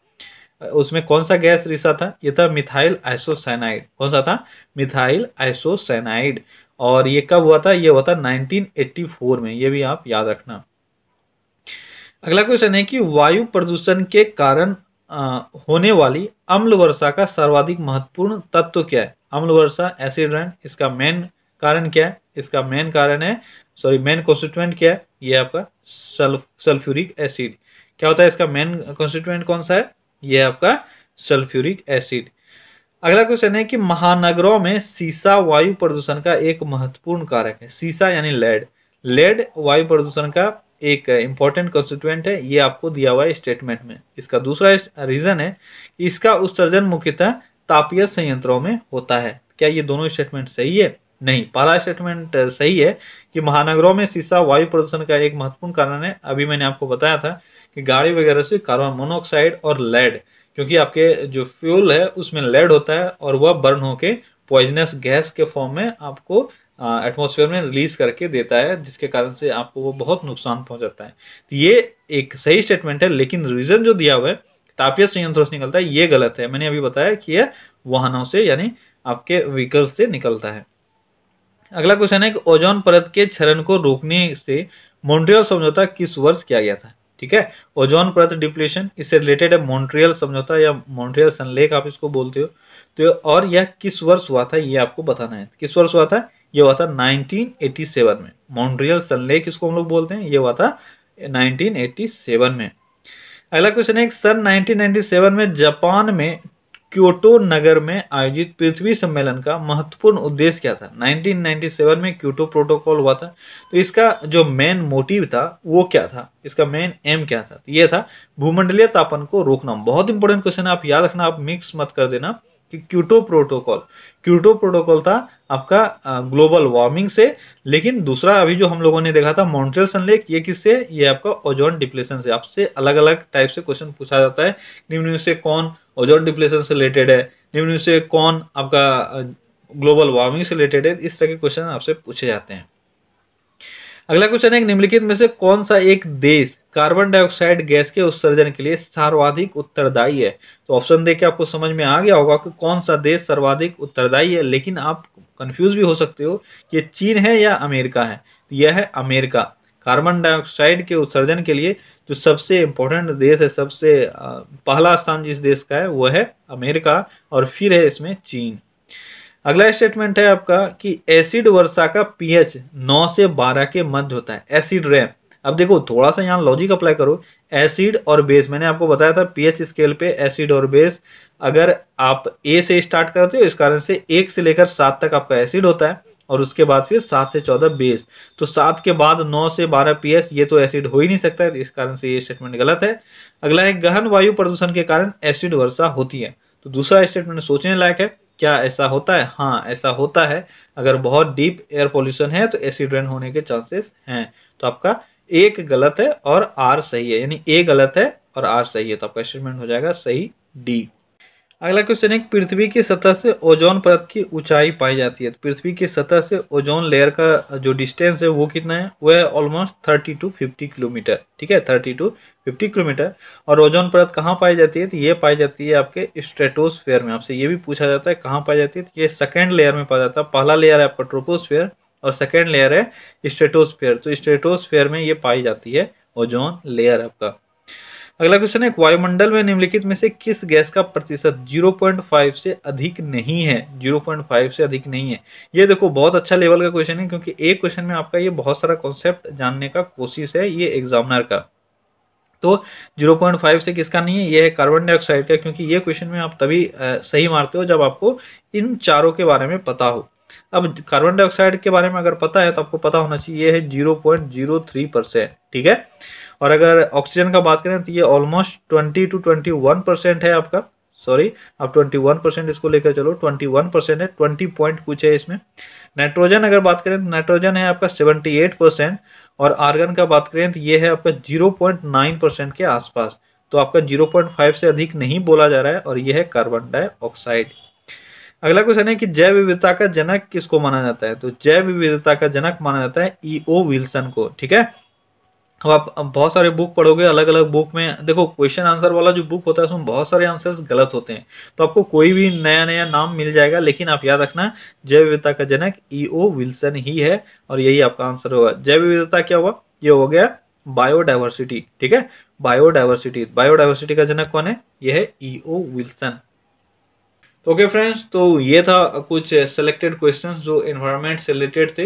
उसमें कौन सा गैस रिसा था? ये था मिथाइल आइसोसाइनाइड। कौन सा था? Methyl isocyanide. और ये कब हुआ था? ये हुआ था 1984 में, ये भी आप याद रखना। अगला क्वेश्चन है कि वायु प्रदूषण के कारण होने वाली अम्ल वर्षा का सर्वाधिक महत्वपूर्ण तत्व क्या है? अम्ल वर्षा एसिड रेन, इसका मेन कारण क्या है? इसका मेन कारण है मेन कॉन्स्टिट्यूएंट क्या है? ये आपका सल्फ्यूरिक एसिड। क्या होता है इसका मेन कॉन्स्टिट्यूएंट कौन सा है? ये आपका सल्फ्यूरिक एसिड। अगला क्वेश्चन है कि महानगरों में सीसा वायु प्रदूषण का एक महत्वपूर्ण कारक है। सीसा यानी लेड। लेड वायु प्रदूषण का एक इंपॉर्टेंट कॉन्स्टिट्यूएंट है, ये आपको दिया हुआ है स्टेटमेंट में। इसका दूसरा रीजन है कि इसका उत्सर्जन मुख्यतः तापीय संयंत्रों में होता है। क्या ये दोनों स्टेटमेंट सही है? नहीं, पहला स्टेटमेंट सही है कि महानगरों में सीसा वायु प्रदूषण का एक महत्वपूर्ण कारण है। अभी मैंने आपको बताया था कि गाड़ी वगैरह से कार्बन मोनोऑक्साइड और लेड क्योंकि आपके जो फ्यूल है उसमें लेड होता है और वह बर्न होके पॉइजनस गैस के फॉर्म में आपको एटमॉस्फेयर में रिलीज करके देता है, जिसके कारण से आपको वो बहुत नुकसान पहुंचाता है। तो ये एक सही स्टेटमेंट है, लेकिन रीजन जो दिया हुआ है तापीय संयंत्रों से निकलता है, ये गलत है। मैंने अभी बताया कि यह वाहनों से यानी आपके व्हीकल से निकलता है। अगला क्वेश्चन है कि ओजोन परत के क्षरण को रोकने से मॉन्ट्रियल समझौता किस वर्ष किया गया था? ठीक है, ओजोन परत डिप्लीशन, इससे रिलेटेड है मॉन्ट्रियल समझौता या मॉन्ट्रियल संलेख आप इसको बोलते हो। तो और यह किस वर्ष हुआ था ये आपको बताना है। किस वर्ष हुआ था? ये हुआ था 1987 में। मॉन्ट्रियल संलेख इसको हम लोग बोलते हैं, ये हुआ था 1987 में। अगला क्वेश्चन है सन 1997 में जापान में क्योटो नगर में आयोजित पृथ्वी सम्मेलन का महत्वपूर्ण उद्देश्य क्या था? 1997 में क्योटो प्रोटोकॉल हुआ था, तो इसका जो मेन मोटिव था वो क्या था, इसका मेन एम क्या था? ये था भूमंडलीय तापन को रोकना। बहुत इंपॉर्टेंट क्वेश्चन है, आप याद रखना, आप मिक्स मत कर देना कि क्योटो प्रोटोकॉल था आपका ग्लोबल वार्मिंग से, लेकिन दूसरा अभी जो हम लोगों ने देखा था मॉन्ट्रियल संलेख, ये किससे? ये आपका ओजोन डिप्लेशन से। आपसे अलग अलग टाइप से क्वेश्चन पूछा जाता है, निम्न में से कौन ओजोन डिप्लेशन से रिलेटेड है, निम्न में से कौन आपका ग्लोबल वार्मिंग से रिलेटेड है, इस तरह के क्वेश्चन आपसे पूछे जाते हैं। अगला क्वेश्चन है निम्नलिखित में से कौन सा एक देश कार्बन डाइऑक्साइड गैस के उत्सर्जन के लिए सर्वाधिक उत्तरदायी है? तो ऑप्शन देख के आपको समझ में आ गया होगा कि कौन सा देश सर्वाधिक उत्तरदायी है, लेकिन आप कंफ्यूज भी हो सकते हो कि चीन है या अमेरिका है। तो यह है अमेरिका। कार्बन डाइऑक्साइड के उत्सर्जन के लिए जो सबसे इंपॉर्टेंट देश है, सबसे पहला स्थान जिस देश का है वह है अमेरिका, और फिर है इसमें चीन। अगला स्टेटमेंट है आपका कि एसिड वर्षा का पीएच 9 से 12 के मध्य होता है, एसिड रेन। अब देखो थोड़ा सा यहाँ लॉजिक अप्लाई करो, एसिड और बेस, मैंने आपको बताया था पीएच स्केल पे एसिड और बेस अगर आप ए से स्टार्ट करते हो, इस कारण से 1 से लेकर 7 तक आपका एसिड होता है, और उसके बाद फिर 7 से 14 बेस। तो 7 के बाद 9 से 12 पीएच, ये तो एसिड हो ही नहीं सकता है, इस कारण से ये स्टेटमेंट गलत है। अगला है गहन वायु प्रदूषण के कारण एसिड वर्षा होती है। तो दूसरा स्टेटमेंट सोचने लायक है, क्या ऐसा होता है? हाँ ऐसा होता है। अगर बहुत डीप एयर पॉल्यूशन है तो एसिड रेन होने के चांसेस हैं। तो आपका एक गलत है और आर सही है, यानी ए गलत है और आर सही है, तो आपका स्टेटमेंट हो जाएगा सही डी। अगला क्वेश्चन है पृथ्वी की सतह से ओजोन परत की ऊंचाई पाई जाती है। तो पृथ्वी की सतह से ओजोन लेयर का जो डिस्टेंस है वो कितना है? वो है ऑलमोस्ट 30 टू 50 किलोमीटर। ठीक है, 30 टू 50 किलोमीटर। और ओजोन परत कहाँ पाई जाती है? तो ये पाई जाती है आपके स्ट्रेटोस्फेयर में। आपसे ये भी पूछा जाता है कहाँ पाई जाती है, तो ये सेकेंड लेयर में पाया जाता है। पहला लेयर है आपका ट्रोपोस्फेयर और सेकेंड लेयर है स्ट्रेटोस्फेयर। तो स्ट्रेटोस्फेयर में ये पाई जाती है ओजोन लेयर आपका। अगला क्वेश्चन है वायुमंडल में निम्नलिखित में से किस गैस का प्रतिशत 0.5 से अधिक नहीं है? 0.5 से अधिक नहीं है। ये देखो बहुत अच्छा लेवल का क्वेश्चन है, क्योंकि एक क्वेश्चन में आपका ये बहुत सारा कॉन्सेप्ट जानने का कोशिश है ये एग्जामिनर का। तो 0.5 से किसका नहीं है? ये है कार्बन डाइऑक्साइड का, क्योंकि ये क्वेश्चन में आप तभी सही मारते हो जब आपको इन चारों के बारे में पता हो। अब कार्बन डाइऑक्साइड के बारे में अगर पता है तो आपको पता होना चाहिए, ये है 0.03%। ठीक है, और अगर ऑक्सीजन का बात करें तो ये ऑलमोस्ट 20 टू 21% है आपका। सॉरी, आप 21% इसको लेकर चलो, 21% है, 20 पॉइंट कुछ है इसमें। नाइट्रोजन अगर बात करें तो नाइट्रोजन है आपका 78%, और आर्गन का बात करें तो ये है आपका 0.9% के आसपास। तो आपका 0.5 से अधिक नहीं बोला जा रहा है, और ये है कार्बन डाइऑक्साइड। अगला क्वेश्चन है कि जैव विविधता का जनक किसको माना जाता है? तो जैव विविधता का जनक माना जाता है ईओ विल्सन को। ठीक है, अब आप बहुत सारे बुक पढ़ोगे, अलग अलग बुक में देखो क्वेश्चन आंसर वाला जो बुक होता है उसमें बहुत सारे आंसर्स गलत होते हैं, तो आपको कोई भी नया नया नाम मिल जाएगा, लेकिन आप याद रखना जैव विविधता का जनक ईओ विल्सन ही है, और यही आपका आंसर होगा। जैव विविधता क्या हुआ? ये हो गया बायोडाइवर्सिटी। ठीक है, बायोडाइवर्सिटी का जनक कौन है? ये है ईओ विल्सन। तो ओके फ्रेंड्स, तो ये था कुछ सेलेक्टेड क्वेश्चंस जो एनवायरनमेंट से रिलेटेड थे।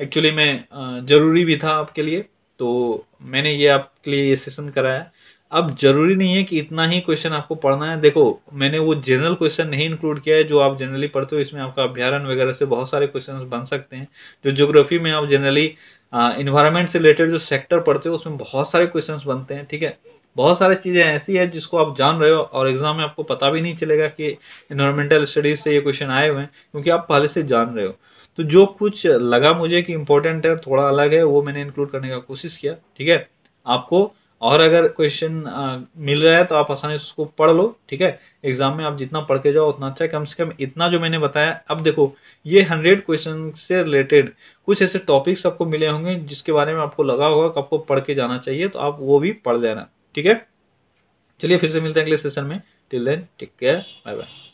एक्चुअली में जरूरी भी था आपके लिए, तो मैंने ये आपके लिए ये सेशन कराया। अब जरूरी नहीं है कि इतना ही क्वेश्चन आपको पढ़ना है। देखो मैंने वो जनरल क्वेश्चन नहीं इंक्लूड किया है जो आप जनरली पढ़ते हो, इसमें आपका अभ्यारण्य वगैरह से बहुत सारे क्वेश्चन बन सकते हैं। जो ज्योग्राफी में आप जनरली इन्वायरमेंट से रिलेटेड जो सेक्टर पढ़ते हो उसमें बहुत सारे क्वेश्चन बनते हैं। ठीक है, बहुत सारी चीज़ें ऐसी है जिसको आप जान रहे हो और एग्जाम में आपको पता भी नहीं चलेगा कि इन्वायरमेंटल स्टडीज से ये क्वेश्चन आए हुए हैं, क्योंकि आप पहले से जान रहे हो। तो जो कुछ लगा मुझे कि इंपॉर्टेंट है, थोड़ा अलग है, वो मैंने इंक्लूड करने का कोशिश किया। ठीक है, आपको और अगर क्वेश्चन मिल रहा है तो आप आसानी से उसको पढ़ लो, ठीक है। एग्जाम में आप जितना पढ़ के जाओ उतना अच्छा है। कम से कम इतना जो मैंने बताया, अब देखो ये 100 क्वेश्चन से रिलेटेड कुछ ऐसे टॉपिक्स आपको मिले होंगे जिसके बारे में आपको लगा होगा कि आपको पढ़ के जाना चाहिए, तो आप वो भी पढ़ लेना, ठीक है। चलिए फिर से मिलते हैं अगले सेशन में। Till then take care, bye bye.